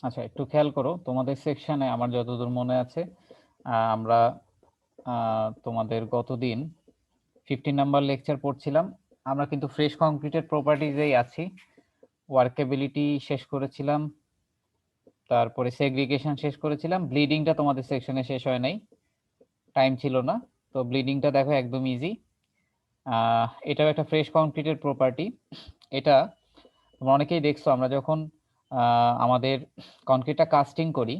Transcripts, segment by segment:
আচ্ছা, একটু খেয়াল করো তোমাদের সেকশনে আমার যতদূর মনে আছে আমরা তোমাদের গতদিন 15 নাম্বার লেকচার পড়ছিলাম। আমরা কিন্তু ফ্রেশ কংক্রিটের প্রপার্টিজেই আছি। ওয়ার্কেবিলিটি শেষ করেছিলাম, তারপরে সেগ্রিগেশন শেষ করেছিলাম। ব্লিডিংটা তোমাদের সেকশনে শেষ হয় নাই, টাইম ছিল না। তো ব্লিডিংটা দেখো একদম ইজি। এটাও একটা ফ্রেশ কংক্রিটের প্রপার্টি। এটা তোমরা অনেকেই দেখছো, আমরা যখন আমাদের কংক্রিটটা কাস্টিং করি,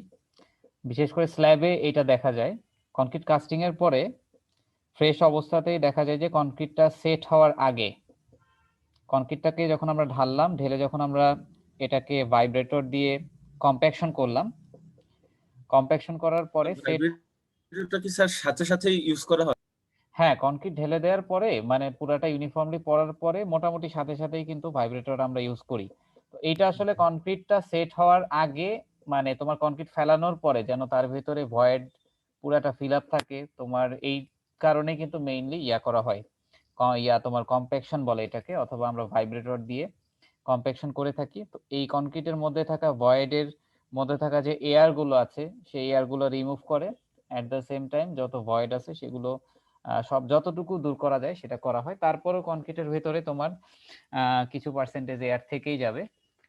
বিশেষ করে স্ল্যাবে এটা দেখা যায়। কংক্রিট কাস্টিং এর পরে ফ্রেশ অবস্থাতেই দেখা যায় যে কংক্রিটটা সেট হওয়ার আগে, কংক্রিটটাকে যখন আমরা ঢাললাম, ঢেলে যখন আমরা এটাকে ভাইব্রেটর দিয়ে কম্প্যাকশন করলাম, কম্প্যাকশন করার পরে সেট। ভাইব্রেটরটা কি স্যার সাথে সাথেই ইউজ করা হয়? হ্যাঁ, কংক্রিট ঢেলে দেওয়ার পরে মানে পুরাটা ইউনিফর্মলি পড়ার পরে মোটামুটি সাথে সাথেই কিন্তু ভাইব্রেটর আমরা ইউজ করি। তো এইটা আসলে কংক্রিটটা সেট হওয়ার আগে, মানে তোমার কংক্রিট ফেলানোর পরে যেন তার ভিতরে ভয়েড পুরাটা ফিল আপ থাকে, তোমার এই কারণে কিন্তু মেইনলি করা হয়। তোমার কম্প্যাকশন বলে এটাকে, অথবা আমরা ভাইব্রেটর দিয়ে কম্প্যাকশন করে থাকি। তো এই কংক্রিটের মধ্যে থাকা ভয়েডের মধ্যে থাকা যে এয়ার গুলো আছে, সেই এয়ার গুলো রিমুভ করে, অ্যাট দ্য সেম টাইম যত ভয়েড আছে সেগুলো সব যতটুকু দূর করা যায় সেটা করা হয়। তারপরেও কংক্রিটের ভেতরে তোমার কিছু পার্সেন্টেজ এয়ার থেকেই যাবে,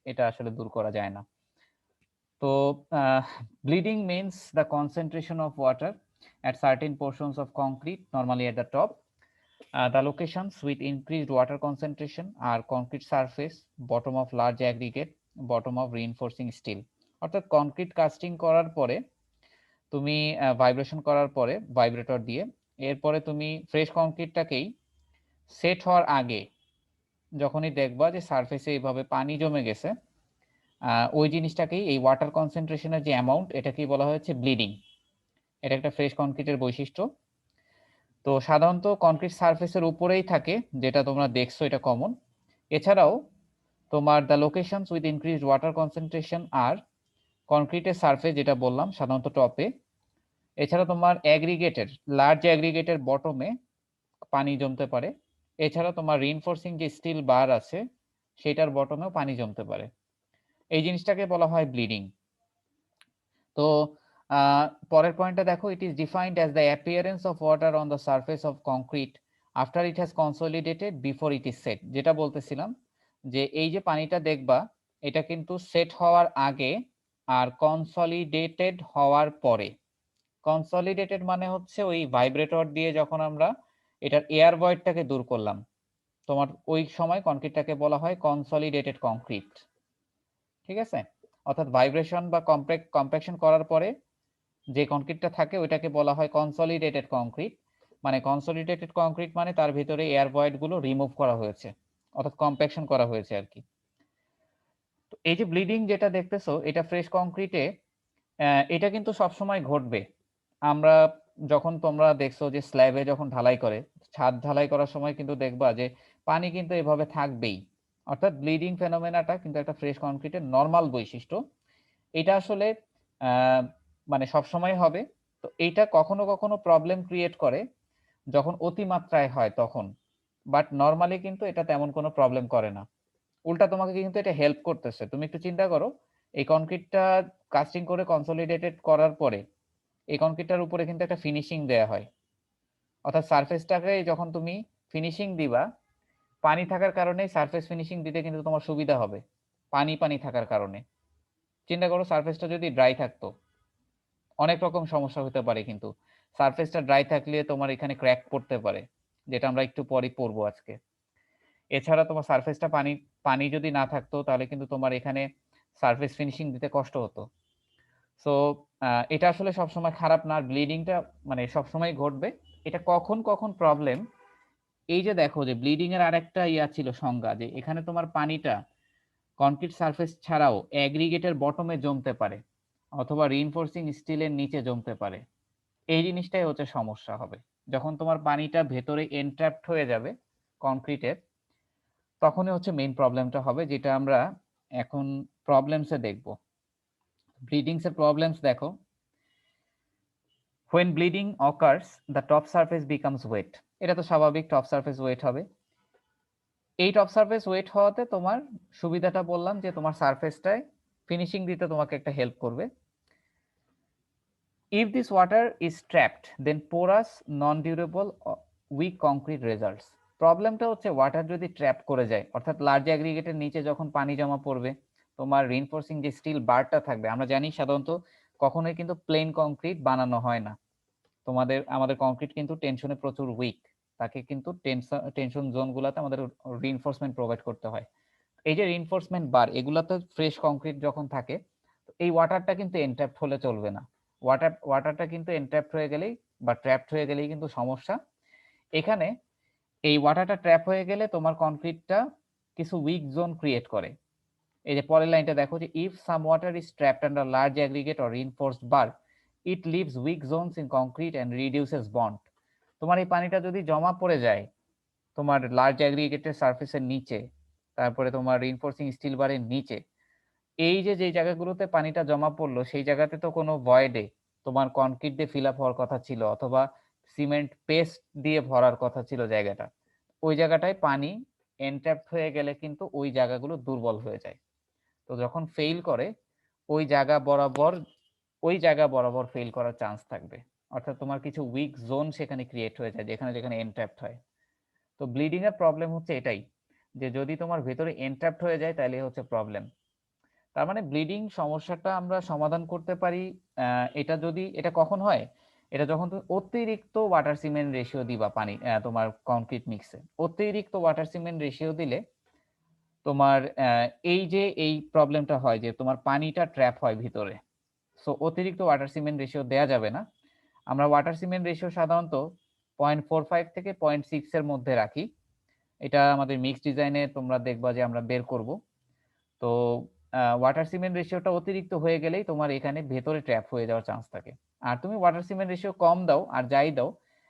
এটা আসলে দূর করা যায় না। তো bleeding means the concentration of water at certain portions of concrete, normally at the top. The locations with increased water concentration are concrete surface, bottom of large aggregate, bottom of reinforcing steel. অর্থাৎ concrete casting করার পরে তুমি vibration করার পরে vibrator দিয়ে, এরপরে তুমি fresh কংক্রিটটাকেই set হওয়ার আগে যখনই দেখবা যে সারফেসে এইভাবে পানি জমে গেছে, ওই জিনিসটাকেই, এই ওয়াটার কনসেন্ট্রেশনের যে অ্যামাউন্ট, এটাকেই বলা হয়েছে ব্লিডিং। এটা একটা ফ্রেশ কংক্রিটের বৈশিষ্ট্য। তো সাধারণত কংক্রিট সারফেসের উপরেই থাকে, যেটা তোমরা দেখছো, এটা কমন। এছাড়াও তোমার the locations with increased water concentration আর কংক্রিটের সারফেস, যেটা বললাম সাধারণত টপে। এছাড়া তোমার অ্যাগ্রিগেটের, লার্জ অ্যাগ্রিগেটের বটমে পানি জমতে পারে। এছাড়া তোমার রিইনফোর্সিং যে স্টিল বার আছে সেটার বটমেও পানি জমতে পারে। এই জিনিসটাকে বলা হয় ব্লিডিং। তো পরের পয়েন্টটা দেখো, it is defined as the appearance of water on the surface of concrete after it has consolidated before it is set. যেটা বলতেছিলাম যে এই যে পানিটা দেখবা, এটা কিন্তু সেট হওয়ার আগে আর কনসলিডেটেড হওয়ার পরে। কনসলিডেটেড মানে হচ্ছে ওই ভাইব্রেটর দিয়ে যখন আমরা এটার এয়ার ভয়েডটাকে দূর করলাম, তোমার ওই সময় কংক্রিটটাকে বলা হয় কনসলিডেটেড কংক্রিট। ঠিক আছে? অর্থাৎ ভাইব্রেশন বা কম্প্যাকশন করার পরে যে কংক্রিটটা থাকে ওইটাকে বলা হয় কনসলিডেটেড কংক্রিট। মানে কনসলিডেটেড কংক্রিট মানে তার ভিতরে এয়ার ভয়েড গুলো রিমুভ করা হয়েছে, অর্থাৎ কম্প্যাকশন করা হয়েছে আর কি। তো এই যে ব্লিডিং যেটা দেখতেছো, এটা ফ্রেশ কংক্রিটে এটা কিন্তু সবসময় ঘটবে। আমরা যখন তোমরা দেখছো যে স্ল্যাবে যখন ঢালাই করে, ছাদ ঢালাই করার সময় কিন্তু দেখবা যে পানি কিন্তু এভাবে থাকবেই। অর্থাৎ ব্লিডিং ফেনোমেনাটা কিন্তু একটা ফ্রেশ কংক্রিটের নর্মাল বৈশিষ্ট্য। এটা আসলে আহ, মানে সবসময় হবে। তো এইটা কখনো কখনো প্রবলেম ক্রিয়েট করে যখন অতিমাত্রায় হয় তখন, বাট নর্মালি কিন্তু এটা তেমন কোনো প্রবলেম করে না। উল্টা তোমাকে কিন্তু এটা হেল্প করতেছে। তুমি একটু চিন্তা করো, এই কংক্রিটটা কাস্টিং করে কনসলিডেটেড করার পরে এই কংক্রিটটার উপরে কিন্তু একটা ফিনিশিং দেয়া হয়। অর্থাৎ সারফেসটাকে যখন তুমি ফিনিশিং দিবা, পানি থাকার কারণে সারফেস ফিনিশিং দিতে কিন্তু তোমার সুবিধা হবে, পানি পানি থাকার কারণে। চিন্তা করো সারফেসটা যদি ড্রাই থাকতো, অনেক রকম সমস্যা হতে পারে। কিন্তু সারফেসটা ড্রাই থাকলে তোমার এখানে ক্র্যাক পড়তে পারে, যেটা আমরা একটু পরে পড়বো আজকে। এছাড়া তোমার সারফেসটা পানি পানি যদি না থাকতো তাহলে কিন্তু তোমার এখানে সারফেস ফিনিশিং দিতে কষ্ট হতো। সো এটা আসলে সবসময় খারাপ না। ব্লিডিংটা মানে সবসময় ঘটবে। এটা কখন কখন প্রবলেম, এই যে দেখো যে ব্লিডিং এর আরেকটা ছিল সংজ্ঞা, যে এখানে তোমার পানিটা কনক্রিট সারফেস ছাড়াও অ্যাগ্রিগেটের বটমে জমতে পারে, অথবা রিইনফোর্সিং স্টিলের নিচে জমতে পারে। এই জিনিসটাই হচ্ছে সমস্যা হবে যখন তোমার পানিটা ভেতরে এনট্র্যাপড হয়ে যাবে কংক্রিটের, তখনই হচ্ছে মেইন প্রবলেমটা হবে, যেটা আমরা এখন প্রবলেমসে দেখব। ব্লিডিংস এর প্রবলেমস দেখো। When bleeding occurs, the top surface becomes wet. এটা তো স্বাভাবিক, টপ সারফেস ওয়েট হবে। এই টপ সারফেস ওয়েট হওয়াতে তোমার সুবিধাটা বললাম যে তোমার সারফেসটায় ফিনিশিং দিতে তোমাকে একটা হেল্প করবে। If this water is trapped, then porous, non-durable, weak concrete results. প্রবলেমটা হচ্ছে ওয়াটার যদি ট্র্যাপ করে যায়, অর্থাৎ লার্জ অ্যাগ্রিগেটের নিচে যখন পানি জমা পড়বে, তোমার রিইনফোর্সিং যে স্টিল বারটা থাকবে, আমরা জানি সাধারণত কখনোই কিন্তু প্লেন কংক্রিট বানানো হয় না। আমাদের কংক্রিট কিন্তু টেনশনে প্রচুর উইক, তাকে কিন্তু টেনশন জোনগুলোতে আমাদের রিইনফোর্সমেন্ট প্রোভাইড করতে হয়। এই যে রিইনফোর্সমেন্ট বার, এগুলাতে ফ্রেশ কংক্রিট যখন থাকে, এই ওয়াটারটা কিন্তু এনট্র্যাপড হলে চলবে না। ওয়াটারটা কিন্তু এনট্র্যাপড হয়ে গেলেই বা ট্র্যাপড হয়ে গেলেই কিন্তু সমস্যা। এখানে এই ওয়াটারটা ট্র্যাপ হয়ে গেলে তোমার কংক্রিটটা কিছু উইক জোন ক্রিয়েট করে। এই যে পরের লাইনটা দেখো, যে if some water is trapped under large aggregate or reinforced bar, it leaves weak zones in concrete and reduces bond. তোমার এই পানিটা যদি জমা পড়ে যায় তোমার লার্জ অ্যাগ্রিগেটের সারফেসের নিচে, তারপরে তোমার রিইনফোর্সিং স্টিল বারের নিচে, এই যে জায়গাগুলোতে পানিটা জমা পড়লো সেই জায়গাতে তো কোনো ভয়েডে তোমার কনক্রিট দিয়ে ফিল আপ হওয়ার কথা ছিল, অথবা সিমেন্ট পেস্ট দিয়ে ভরার কথা ছিল জায়গাটা। ওই জায়গাটায় পানি এনট্র্যাপড হয়ে গেলে কিন্তু ওই জায়গাগুলো দুর্বল হয়ে যায়। তো যখন ফেইল করে ওই জায়গা বরাবর ফেইল করার চান্স থাকবে, অর্থাৎ তোমার কিছু উইক জোন সেখানে ক্রিয়েট হয়ে যায় যেখানে যেখানে এনট্র্যাপড হয়। তো ব্লিডিং এর প্রবলেম হচ্ছে এটাই, যে যদি তোমার ভেতরে এনট্র্যাপড হয়ে যায় তাহলে হচ্ছে প্রবলেম। তার মানে ব্লিডিং সমস্যাটা আমরা সমাধান করতে পারি। এটা কখন হয়? এটা যখন তুমি অতিরিক্ত ওয়াটার সিমেন্ট রেশিও দিবা পানি, তোমার কংক্রিট মিক্সে অতিরিক্ত ওয়াটার সিমেন্ট রেশিও দিলে তোমার এই প্রবলেমটা হয় যে তোমার পানিটা ট্র্যাপ হয় ভিতরে। সো অতিরিক্ত ওয়াটার সিমেন্ট রেশিও দেয়া যাবে না। আমরা ওয়াটার সিমেন্ট রেশিও সাধারণত 0.45 থেকে 0.6 এর মধ্যে রাখি। এটা আমাদের মিক্স ডিজাইনে তোমরা দেখবা যে আমরা বের করব। তো ওয়াটার সিমেন্ট রেশিওটা অতিরিক্ত হয়ে গেলেই তোমার এখানে ভেতরে ট্র্যাপ হয়ে যাওয়ার চান্স থাকে। আর তুমি ওয়াটার সিমেন্ট রেশিও কম দাও আর যাই দাও,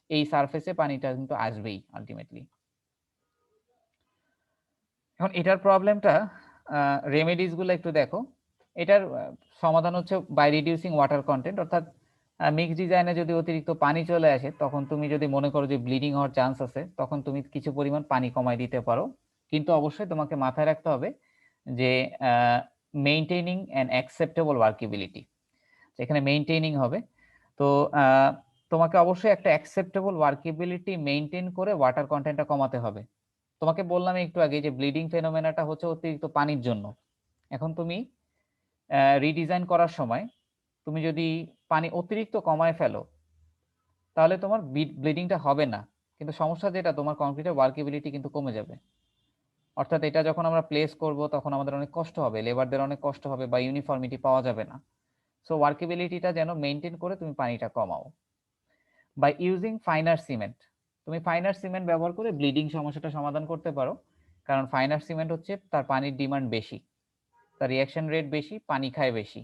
এই সারফেসে পানিটা কিন্তু আসবেই আলটিমেটলি। এখন এটার প্রবলেমটা, রেমেডিস গুলো একটু দেখো। এটার সমাধান হচ্ছে বাই রিডিউসিং ওয়াটার কন্টেন্ট, অর্থাৎ মিক্স ডিজাইনে যদি অতিরিক্ত পানি চলে আসে তখন তুমি যদি মনে করো যে ব্লিডিং হওয়ার চান্স আছে, তখন তুমি কিছু পরিমাণ পানি কমাই দিতে পারো। কিন্তু অবশ্যই তোমাকে মাথায় রাখতে হবে যে মেইনটেইনিং অ্যান অ্যাকসেপ্টেবল ওয়ার্কেবিলিটি, এখানে মেইনটেইনিং হবে। তো তোমাকে অবশ্যই একটা অ্যাকসেপ্টেবল ওয়ার্কেবিলিটি মেইনটেইন করে ওয়াটার কন্টেন্টটা কমাতে হবে। তোমাকে বললাম একটু আগে যে ব্লিডিং ফেনোমেনাটা হচ্ছে অতিরিক্ত পানির জন্য। এখন তুমি রিডিজাইন করার সময় তুমি যদি পানি অতিরিক্ত কমায় ফেলো তাহলে তোমার ব্লিডিংটা হবে না, কিন্তু সমস্যা যেটা তোমার কংক্রিটের ওয়ার্কেবিলিটি কিন্তু কমে যাবে। অর্থাৎ এটা যখন আমরা প্লেস করব তখন আমাদের অনেক কষ্ট হবে, লেবারদের অনেক কষ্ট হবে, বা ইউনিফর্মিটি পাওয়া যাবে না। সো ওয়ার্কেবিলিটিটা যেন মেনটেন করে তুমি পানিটা কমাও বাই ইউজিং ফাইনার সিমেন্ট। তুমি ফাইনার সিমেন্ট ব্যবহার করে ব্লিডিং সমস্যাটা সমাধান করতে পারো, কারণ ফাইনার সিমেন্ট হচ্ছে তার পানির ডিমান্ড বেশি, তার রিঅ্যাকশন রেট বেশি, পানি খায় বেশি।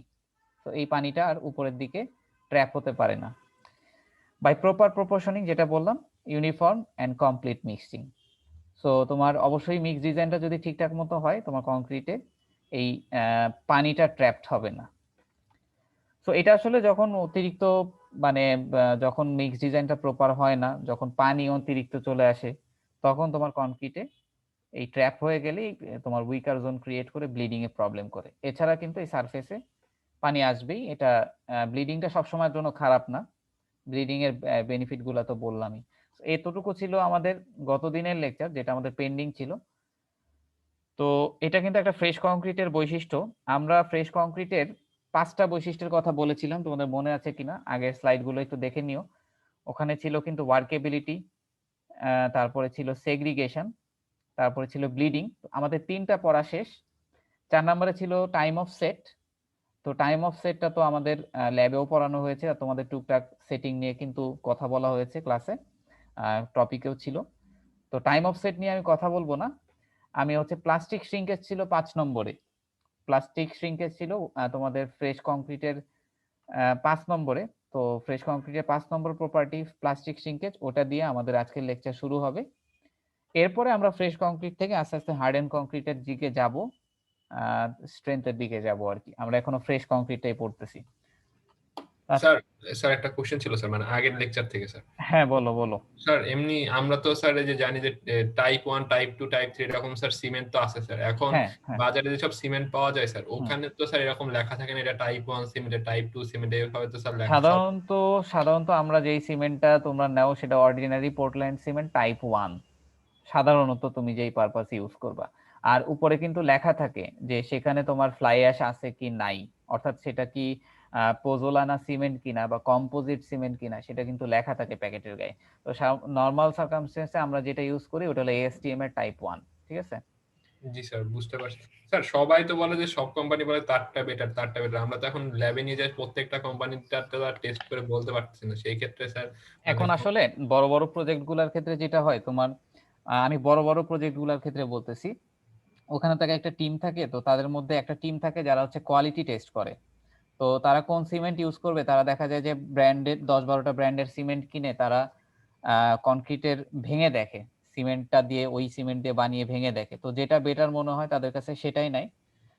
তো এই পানিটা আর উপরের দিকে ট্র্যাপ হতে পারে না। বাই প্রপার প্রপোর্শনিং, যেটা বললাম, uniform and complete mixing. So তোমার অবশ্যই মিক্স ডিজাইনটা যদি ঠিকঠাক মতো হয় তোমার কংক্রিটে এই পানিটা ট্র্যাপড হবে না। সো এটা আসলে যখন অতিরিক্ত মানে যখন মিক্স ডিজাইনটা প্রপার হয় না, যখন পানি অতিরিক্ত চলে আসে, তখন তোমার কংক্রিটে এই ট্র্যাপ হয়ে গেলেই তোমার উইকার জোন ক্রিয়েট করে ব্লিডিং এ প্রবলেম করে। এছাড়া কিন্তু এই সারফেসে পানি আসবেই। এটা ব্লিডিংটা সবসময়ের জন্য খারাপ না, ব্লিডিং এর বেনিফিট গুলা তো বললামই। এতটুকু ছিল আমাদের গত দিনের লেকচার, যেটা আমাদের পেন্ডিং ছিল। তো এটা কিন্তু একটা ফ্রেশ কংক্রিটের বৈশিষ্ট্য। আমরা ফ্রেশ কংক্রিটের 5টা বৈশিষ্ট্যের কথা বলেছিলাম, তোমাদের মনে আছে কিনা আগের স্লাইডগুলো একটু দেখে নিও। ওখানে ছিল কিন্তু ওয়ার্কেবিলিটি, তারপরে ছিল সেগ্রিগেশন, তারপরে ছিল ব্লিডিং। আমাদের 3টা পড়া শেষ। 4 নম্বরে ছিল টাইম অফ সেট। তো টাইম অফ সেটটা তো আমাদের ল্যাবেও পড়ানো হয়েছে, আর তোমাদের টুকটাক সেটিং নিয়ে কিন্তু কথা বলা হয়েছে ক্লাসে, টপিকেও ছিল। তো টাইম অফ সেট নিয়ে আমি কথা বলবো না। আমি হচ্ছে প্লাস্টিক শ্রিঙ্কেজ ছিল 5 নম্বরে। প্লাস্টিক শ্রিঙ্কেজ ছিল তোমাদের ফ্রেশ কংক্রিটের 5 নম্বরে। তো ফ্রেশ কংক্রিটের 5 নম্বর প্রপার্টি প্লাস্টিক শ্রিঙ্কেজ, ওটা দিয়ে আমাদের আজকের লেকচার শুরু হবে। এরপরে আমরা ফ্রেশ কংক্রিট থেকে আস্তে আস্তে হার্ডেন কংক্রিটের দিকে যাব, স্ট্রেংথের দিকে যাব আর কি। আমরা এখনো ফ্রেশ কংক্রিটটাই পড়তেছি। আচ্ছা, স্যার স্যার একটা কোশ্চেন ছিল স্যার, মানে আগের লেকচার থেকে স্যার। হ্যাঁ বলো বলো। স্যার এমনি আমরা তো স্যার এই যে জানি যে টাইপ 1 টাইপ 2 টাইপ 3 এরকম স্যার সিমেন্ট তো আছে স্যার। এখন হ্যাঁ হ্যাঁ। বাজারে যেসব সিমেন্ট পাওয়া যায় স্যার, হুম। ওখানে তো স্যার এরকম লেখা থাকে না এটা টাইপ 1 সিমেন্ট, এটা টাইপ 2 সিমেন্ট, এইভাবে তো স্যার লেখা সব। সাধারণত সাধারণত আমরা যেই সিমেন্টটা তোমরা নাও সেটা অর্ডিনারি পোর্টল্যান্ড সিমেন্ট টাইপ 1, সাধারণত তুমি যেই পারপাস ইউজ করবা। আর উপরে কিন্তু লেখা থাকে যে সেখানে তোমার ফ্লাই অ্যাশ আছে কি নাই, অর্থাৎ সেটা কি পোজোলানা সিমেন্ট কিনা বা কম্পোজিট সিমেন্ট কিনা, সেটা কিন্তু লেখা থাকে প্যাকেটের গায়ে। তো নর্মাল সার্কামস্টেন্সে আমরা যেটা ইউজ করি ওটা হলো এএসটিএম এর টাইপ 1, ঠিক আছে? জি স্যার, বুঝতে পারছি স্যার। সবাই তো বলে যে সব কোম্পানি বলে তারটা বেটার তারটা বেটার, আমরা তো এখন ল্যাবে নিয়ে যাই প্রত্যেকটা কোম্পানিটা টেস্ট করে বলতে পারছি না। সেই ক্ষেত্রে স্যার মানে এখন আসলে বড় বড় প্রজেক্ট গুলার ক্ষেত্রে যেটা হয় তোমার, আমি বড় বড় প্রজেক্ট গুলার ক্ষেত্রে বলতেছি, ওখানে থাকে একটা টিম থাকে, তো তাদের মধ্যে একটা টিম থাকে যারা হচ্ছে কোয়ালিটি টেস্ট করে। তো তারা কোন সিমেন্ট ইউজ করবে, তারা দেখা যায় যে ব্র্যান্ডের 10-12টা ব্র্যান্ডের সিমেন্ট কিনে তারা কনক্রিটের ভেঙে দেখে, সিমেন্টটা দিয়ে ওই সিমেন্ট দিয়ে বানিয়ে ভেঙে দেখে, তো যেটা বেটার মনে হয় তাদের কাছে সেটাই নাই।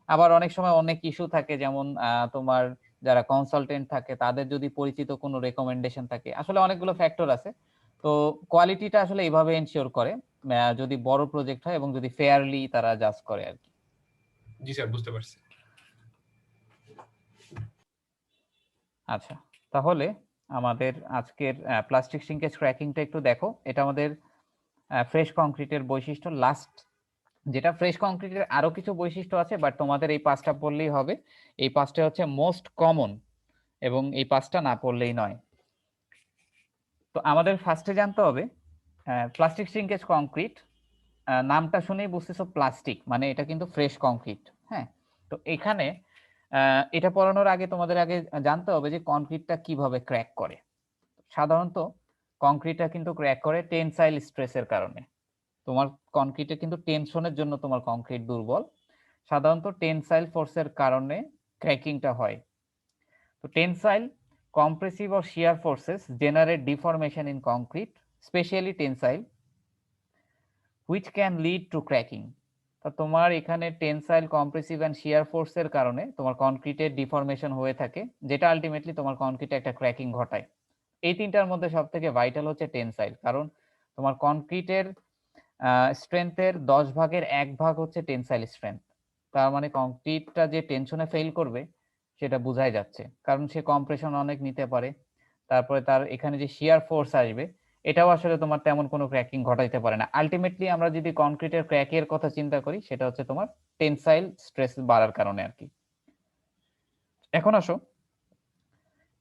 আবার অনেক সময় অনেক ইস্যু থাকে, যেমন তোমার যারা কনসালটেন্ট থাকে তাদের যদি পরিচিত কোনো রেকমেন্ডেশন থাকে, আসলে অনেকগুলো ফ্যাক্টর আছে। তো কোয়ালিটিটা আসলে এইভাবে এনশিওর করে যদি বড় প্রজেক্ট হয় এবং যদি ফেয়ারলি তারা জাজ করে আর কি। জি স্যার, বুঝতে পারছি। আচ্ছা, তাহলে আমাদের আজকের প্লাস্টিক সিঙ্কেজ ক্র্যাকিংটা একটু দেখো। এটা আমাদের ফ্রেশ কংক্রিটের বৈশিষ্ট্য লাস্ট, যেটা ফ্রেশ কংক্রিটের আরো কিছু বৈশিষ্ট্য আছে, বাট তোমাদের এই পাঁচটা পড়লেই হবে। এই পাঁচটা হচ্ছে মোস্ট কমন এবং এই পাঁচটা না পড়লেই নয়। তো আমাদের ফার্স্টে জানতে হবে প্লাস্টিক সিঙ্কেজ কংক্রিট, নামটা শুনেই বুঝতেছো প্লাস্টিক মানে এটা কিন্তু ফ্রেশ কংক্রিট। হ্যাঁ, তো এখানে এটা পড়ানোর আগে তোমাদের আগে জানতে হবে যে কংক্রিটটা কিভাবে ক্র্যাক করে। সাধারণত কংক্রিটটা কিন্তু ক্র্যাক করে টেনসাইল স্ট্রেসের কারণে। তোমার কংক্রিটে কিন্তু টেনশনের জন্য তোমার কংক্রিট দুর্বল, সাধারণত টেনসাইল ফোর্সের কারণে ক্র্যাকিংটা হয়। তো tensile, compressive or shear forces generate deformation in concrete, especially tensile, which can lead to cracking. তো তোমার এখানে টেনসাইল, কম্প্রেসিভ এন্ড শিয়ার ফোর্সের কারণে তোমার কনক্রিটের ডিফরমেশন হয়ে থাকে, যেটা আলটিমেটলি তোমার কনক্রিটে একটা ক্র্যাকিং ঘটায়। এই তিনটার মধ্যে সব থেকে ভাইটাল হচ্ছে টেনসাইল, কারণ তোমার কনক্রিটের স্ট্রেংথের 10 ভাগের 1 ভাগ হচ্ছে টেনসাইল স্ট্রেংথ। তার মানে কংক্রিটটা যে টেনশনে ফেল করবে সেটা বোঝাই যাচ্ছে, কারণ সে কম্প্রেশন অনেক নিতে পারে। তারপরে তার এখানে যে শিয়ার ফোর্স আসবে, এটাও আসলে তোমার তেমন কোনো ক্র্যাকিং ঘটাইতে পারে না। আলটিমেটলি আমরা যদি কনক্রিটের ক্র্যাকের কথা চিন্তা করি, সেটা হচ্ছে তোমার টেনসাইল স্ট্রেস বাড়ার কারণে আর কি। এখন আসো,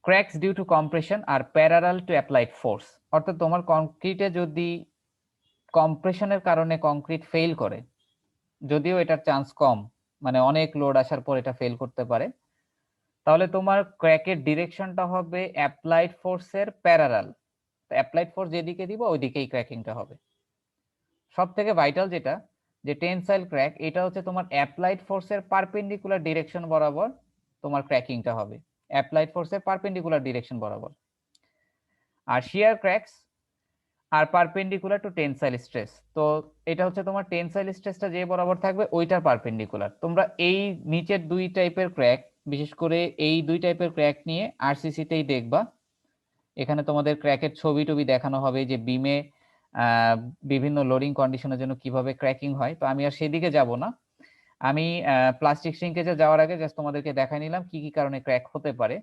ক্র্যাকস ডিউ টু কম্প্রেশন আর প্যারালাল টু অ্যাপ্লাইড ফোর্স, অর্থাৎ তোমার কংক্রিটে যদি কম্প্রেশনের কারণে কংক্রিট ফেল করে, যদিও এটার চান্স কম, মানে অনেক লোড আসার পর এটা ফেল করতে পারে, তাহলে তোমার ক্র্যাকের ডিরেকশনটা হবে অ্যাপ্লাইড ফোর্সের প্যারালাল। অ্যাপ্লাইড ফোর্স যেদিকে দিব ওইদিকেই ক্র্যাকিংটা হবে। সব থেকে ভাইটাল যেটা, যে টেনসাইল ক্র্যাক, এটা হচ্ছে তোমার অ্যাপ্লাইড ফোর্সের পারপেন্ডিকুলার ডিরেকশন বরাবর তোমার ক্র্যাকিংটা হবে, অ্যাপ্লাইড ফোর্সের পারপেন্ডিকুলার ডিরেকশন বরাবর। আর শিয়ার ক্র্যাকস আর পারপেন্ডিকুলার টু টেনসাইল স্ট্রেস, তো এটা হচ্ছে তোমার টেনসাইল স্ট্রেসটা যে বরাবর থাকবে ওইটার পারপেন্ডিকুলার। তোমরা এই নিচের দুই টাইপের ক্র্যাক, বিশেষ করে এই দুই টাইপের ক্র্যাক নিয়ে আরসিসি তেই দেখবা। এখানে তোমাদের ক্র্যাকের ছবি টবি দেখানো হবে যে বিমে বিভিন্ন লোডিং কন্ডিশনের জন্য কিভাবে ক্র্যাকিং হয়। তো আমি আর সেদিকে যাব না, আমি প্লাস্টিক সিঙ্কেজে যাওয়ার আগে জাস্ট তোমাদেরকে দেখাই নিলাম কি কি কারণে ক্র্যাক হতে পারে।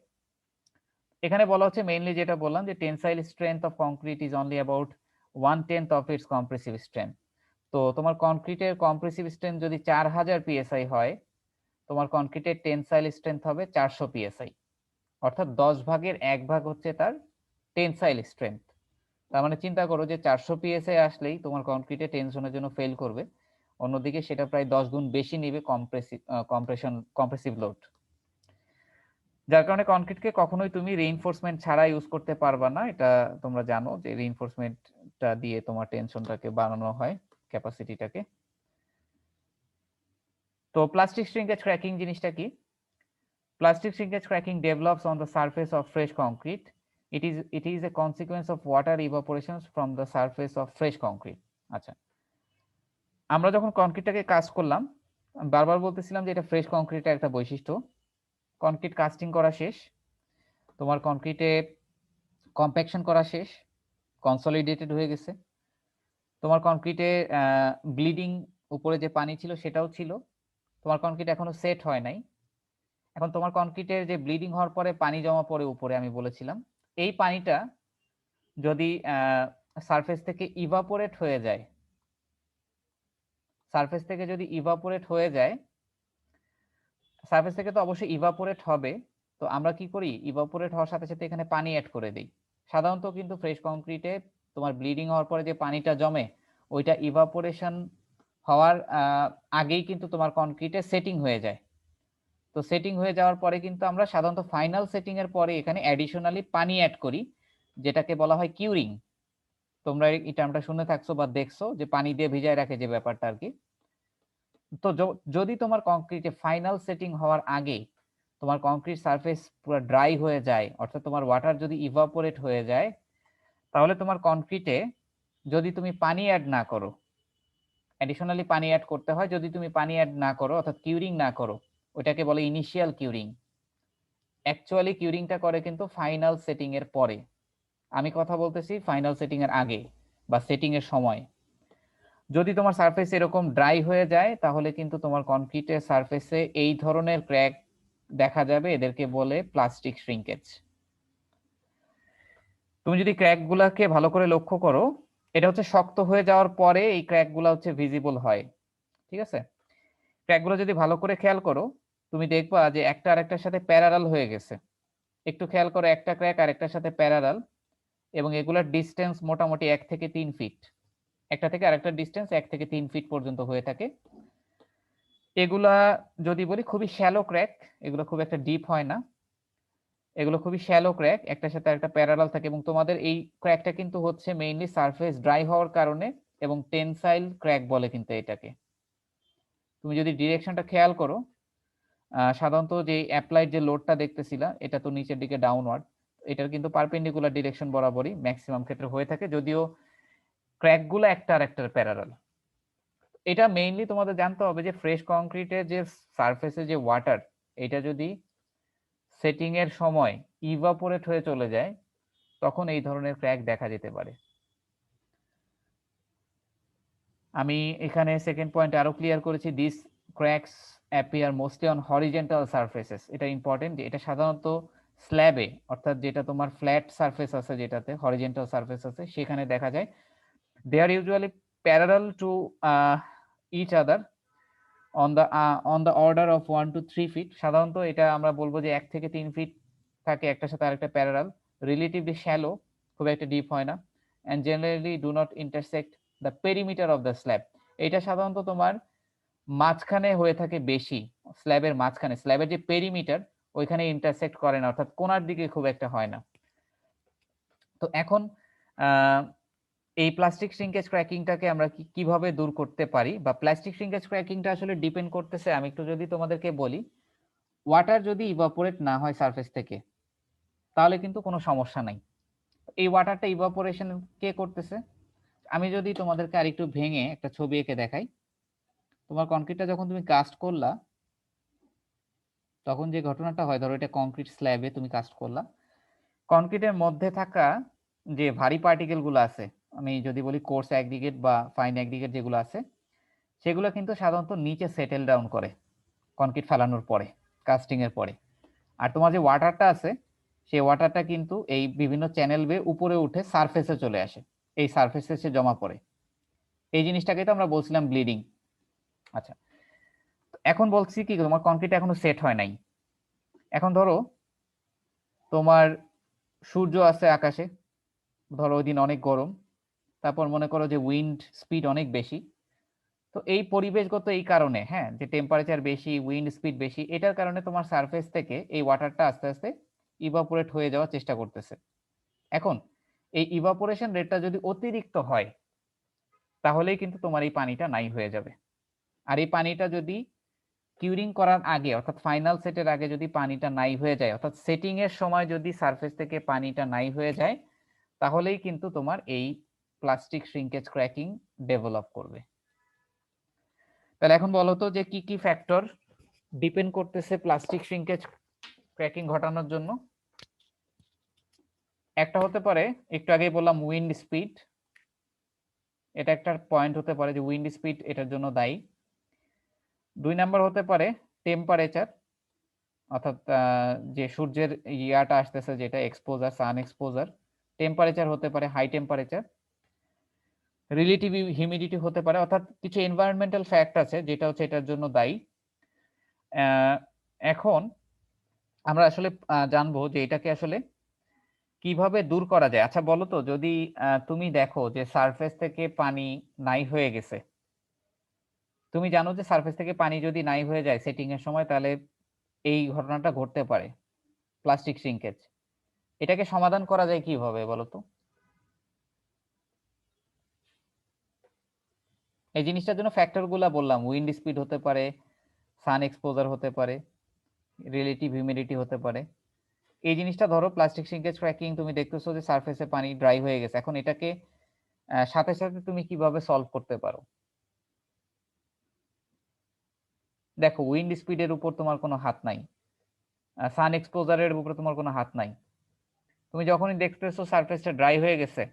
এখানে বলা হচ্ছে মেইনলি যেটা বললাম যে tensile strength of concrete is only about 1/10 of its compressive strength. তো তোমার কংক্রিটের কম্প্রেসিভ স্ট্রেংথ যদি 4000 পিএসআই হয়, তোমার কংক্রিটের টেনসাইল স্ট্রেংথ হবে 400 পিএসআই, অর্থাৎ 10 ভাগের 1 ভাগ হচ্ছে তার টেনসাইল স্ট্রেংথ। তার মানে চিন্তা করো যে 400 পিএসআই আসলেই তোমার কংক্রিটে টেনশনের জন্য ফেল করবে, অন্যদিকে সেটা প্রায় 10 গুণ বেশি নেবে কম্প্রেসিভ লোড। যার কারণে কনক্রিটকে কখনোই তুমি রিইনফোর্সমেন্ট ছাড়া ইউজ করতে পারবা না। এটা তোমরা জানো যে রিইনফোর্সমেন্টটা দিয়ে তোমার টেনশনটাকে বানানো হয়, ক্যাপাসিটিটাকে। তো প্লাস্টিক শ্রিঙ্কেজ ক্র্যাকিং জিনিসটা কি? Plastic shrinkage cracking develops on the surface of fresh concrete. It is a consequence of water evaporations from the surface of fresh concrete. আচ্ছা, আমরা যখন কনক্রিটটাকে কাস্ট করলাম, বারবার বলতেছিলাম যে এটা ফ্রেশ কনক্রিটের একটা বৈশিষ্ট্য। কনক্রিট কাস্টিং করা শেষ, তোমার কনক্রিটে কম্প্যাকশন করা শেষ, কনসলিডেটেড হয়ে গেছে, তোমার কনক্রিটে ব্লিডিং উপরে যে পানি ছিল সেটাও ছিল, তোমার কনক্রিট এখনো সেট হয় নাই। এখন তোমার কনক্রিটের যে ব্লিডিং হওয়ার পরে পানি জমা পড়ে উপরে, আমি বলেছিলাম এই পানিটা যদি সারফেস থেকে ইভাপোরেট হয়ে যায়, সারফেস থেকে যদি ইভাপোরেট হয়ে যায়, সারফেস থেকে তো অবশ্যই ইভাপোরেট হবে, তো আমরা কি করি, ইভাপোরেট হওয়ার সাথে সাথে এখানে পানি অ্যাড করে দিই। সাধারণত কিন্তু ফ্রেশ কংক্রিটে তোমার ব্লিডিং হওয়ার পরে যে পানিটা জমে ওইটা ইভাপোরেশন হওয়ার আগেই কিন্তু তোমার কনক্রিটে সেটিং হয়ে যায়। তো সেটিং হয়ে যাওয়ার পরে কিন্তু আমরা সাধারণত ফাইনাল সেটিং এর পরে এখানে অ্যাডিশনালি পানি অ্যাড করি, যেটাকে বলা হয় কিউরিং। তোমরা এই টার্মটা শুনে থাকছো বা দেখছো যে পানি দিয়ে ভিজায় রাখে যে ব্যাপারটা আর কি। তো যদি তোমার কংক্রিটে ফাইনাল সেটিং হওয়ার আগে তোমার কংক্রিট সারফেস পুরো ড্রাই হয়ে যায়, অর্থাৎ তোমার ওয়াটার যদি ইভাপোরেট হয়ে যায়, তাহলে তোমার কংক্রিটে যদি তুমি পানি অ্যাড না করো, অ্যাডিশনালি পানি অ্যাড করতে হয়, যদি তুমি পানি অ্যাড না করো অর্থাৎ কিউরিং না করো, ওইটাকে বলে ইনিশিয়াল কিউরিং। অ্যাকচুয়ালি কিউরিংটা করে কিন্তু ফাইনাল সেটিং এর পরে, আমি কথা বলতেছি ফাইনাল সেটিং এর আগে বা সেটিং এর সময়। যদি তোমার সারফেস এরকম ড্রাই হয়ে যায় তাহলে কিন্তু তোমার কনক্রিটের সারফেসে এই ধরনের ক্র্যাক দেখা যাবে, এদেরকে বলে প্লাস্টিক শ্রিঙ্কেজ। তুমি যদি ক্র্যাক গুলাকে ভালো করে লক্ষ্য করো, এটা হচ্ছে শক্ত হয়ে যাওয়ার পরে এই ক্র্যাক গুলা হচ্ছে ভিজিবল হয়, ঠিক আছে? ক্র্যাক গুলো যদি ভালো করে খেয়াল করো, তুমি দেখবা যে একটা আরেকটার সাথে প্যারালাল হয়ে গেছে। একটু খেয়াল করো, একটা ক্র্যাক আরেকটার সাথে প্যারালাল, এবং এগুলোর ডিস্টেন্স মোটামুটি 1 থেকে 3 ফিট, একটা থেকে আরেকটা ডিস্টেন্স 1 থেকে 3 ফিট পর্যন্ত হয়ে থাকে। এগুলা যদি বলি খুবই শ্যালো ক্র্যাক, এগুলো খুব একটা ডিপ হয় না, এগুলো খুবই শ্যালো ক্র্যাক, একটার সাথে একটা প্যারালাল থাকে, এবং তোমাদের এই ক্র্যাকটা কিন্তু হচ্ছে মেইনলি সারফেস ড্রাই হওয়ার কারণে, এবং টেনসাইল ক্র্যাক বলে কিন্তু এটাকে। তুমি যদি ডিরেকশনটা খেয়াল করো, সাধারণত যে অ্যাপ্লাইড যে লোডটা দেখতেছিলা এটা তো নিচের দিকে ডাউনওয়ার্ড, এটার কিন্তু পারপেন্ডিকুলার ডিরেকশন বরাবরই ম্যাক্সিমাম ক্ষেত্রে হয়ে থাকে, যদিও ক্র্যাকগুলো একটা আরেকটার প্যারালাল। এটা মেইনলি তোমাদের জানতে হবে যে ফ্রেশ কংক্রিটের যে সারফেসে যে ওয়াটার, এটা যদি সেটিং এর সময় ইভাপোরেট হয়ে চলে যায় তখন এই ধরনের ক্র্যাক দেখা যেতে পারে। আমি এখানে সেকেন্ড পয়েন্ট আরো ক্লিয়ার করেছি, this cracks appear mostly on horizontal surfaces. এটা ইম্পর্টেন্ট যে এটা সাধারণত স্ল্যাবে, অর্থাৎ যেটা তোমার ফ্ল্যাট সারফেস আছে, যেটাতে হরিজন্টাল সারফেস আছে সেখানে দেখা যায়। They are usually parallel to each other on the order of 1 to 3 feet. সাধারণত এটা আমরা বলবো যে 1 থেকে 3 ফিট থাকে একটার সাথে আরেকটা প্যারালাল, রিলেটিভলি শ্যালো, খুব একটা ডিপ হয় না, and generally do not intersect the perimeter of the slab. এটা সাধারণত তোমার মাঝখানে হয়ে থাকে বেশি, স্ল্যাবের মাঝখানে, স্ল্যাবের যে পেরিমিটার ওইখানে ইন্টারসেক্ট করে না, অর্থাৎ কোনার দিকে খুব একটা হয় না। তো এখন এই প্লাস্টিক শ্রিঙ্কেজ ক্র্যাকিংটাকে আমরা কিভাবে দূর করতে পারি, বা প্লাস্টিক শ্রিঙ্কেজ ক্র্যাকিংটা আসলে ডিপেন্ড করতেছে, আমি একটু যদি তোমাদেরকে বলি, ওয়াটার যদি ইভাপোরেট না হয় সারফেস থেকে তাহলে কিন্তু কোনো সমস্যা নাই। এই ওয়াটারটা ইভাপোরেশন কে করতেছে, আমি যদি তোমাদেরকে আরেকটু ভেঙে একটা ছবি এঁকে দেখাই, তোমার কনক্রিটটা যখন তুমি কাস্ট করলা তখন যে ঘটনাটা হয়, ধরো এটা কনক্রিট স্ল্যাবে তুমি কাস্ট করলা, কনক্রিটের মধ্যে থাকা যে ভারী পার্টিকেল গুলো আছে, আমি যদি বলি কোর্স অ্যাগ্রিগেট বা ফাইন অ্যাগ্রিগেট যেগুলো আছে, সেগুলো কিন্তু সাধারণত নিচে সেটেল ডাউন করে কনক্রিট ফেলানোর পরে, কাস্টিং এর পরে। আর তোমার যে ওয়াটারটা আছে সেই ওয়াটারটা কিন্তু এই বিভিন্ন চ্যানেল বেয়ে উপরে উঠে সারফেসে চলে আসে, এই সারফেসে সে জমা পড়ে, এই জিনিসটাকে তো আমরা বলছিলাম ব্লিডিং। আচ্ছা, এখন বলছি কি, তোমার কনক্রিট এখনো সেট হয় নাই। এখন ধরো তোমার সূর্য আছে আকাশে, ধরো ওই দিন অনেক গরম, তারপর মনে করো যে উইন্ড স্পিড অনেক বেশি, তো এই পরিবেশগত এই কারণে, হ্যাঁ, যে টেম্পারেচার বেশি, উইন্ড স্পিড বেশি, এটার কারণে তোমার সারফেস থেকে এই ওয়াটারটা আস্তে আস্তে ইভাপোরেট হয়ে যাওয়ার চেষ্টা করতেছে। এখন এই ইভাপোরেশন রেটটা যদি অতিরিক্ত হয় তাহলেই কিন্তু তোমার এই পানিটা নাই হয়ে যাবে। আর এই পানিটা যদি কিউরিং করার আগে অর্থাৎ ফাইনাল সেটের আগে যদি পানিটা নাই হয়ে যায়, অর্থাৎ সেটিং এর সময় যদি সারফেস থেকে পানিটা নাই হয়ে যায়, তাহলেই কিন্তু তোমার এই প্লাস্টিক শ্রিঙ্কেজ ক্র্যাকিং ডেভেলপ করবে। তাহলে এখন বলো তো যে কি কি ফ্যাক্টর ডিপেন্ড করতেছে প্লাস্টিক শ্রিঙ্কেজ ক্র্যাকিং ঘটানোর জন্য। একটা হতে পারে, একটু আগেই বললাম উইন্ড স্পিড, এটা একটা পয়েন্ট হতে পারে যে উইন্ড স্পিড এটার জন্য দায়ী। 2 নাম্বার হতে পারে টেম্পারেচার, অর্থাৎ যে সূর্যের ইয়াটা আসতেছে যেটা এক্সপোজার, সান এক্সপোজার, টেম্পারেচার হতে পারে হাই টেম্পারেচার। রিলেটিভ হিউমিডিটি হতে পারে, অর্থাৎ কিছু এনভায়রনমেন্টাল ফ্যাক্ট আছে যেটা হচ্ছে এটার জন্য দায়ী। এখন আমরা আসলে জানবো যে এটাকে আসলে কিভাবে দূর করা যায়। আচ্ছা বলো তো, যদি তুমি দেখো যে সারফেস থেকে পানি নাই হয়ে গেছে, তুমি জানো যে সারফেস থেকে পানি যদি নাই হয়ে যায় সেটিং এর সময়, তাহলে এই ঘটনাটা ঘটতে পারে, প্লাস্টিক শ্রিঙ্কেজ। এটাকে সমাধান করা যায় কিভাবে বলো তো? এই জিনিসটার জন্য ফ্যাক্টর গুলা বললাম, উইন্ড স্পিড হতে পারে, সান এক্সপোজার হতে পারে, রিলেটিভ হিউমিডিটি হতে পারে। এই জিনিসটা ধরো প্লাস্টিক শ্রিঙ্কেজ ক্র্যাকিং, তুমি দেখতেছো যে সারফেসে পানি ড্রাই হয়ে গেছে, এখন এটাকে সাথে সাথে তুমি কিভাবে সলভ করতে পারো? দেখো উইন্ড স্পিডের উপর তোমার কোনো হাত নাই, সান এক্সপোজারের উপরে তোমার কোনো হাত নাই। তুমি যখনই দেখতেছো সারফেসটা ড্রাই হয়ে গেছে,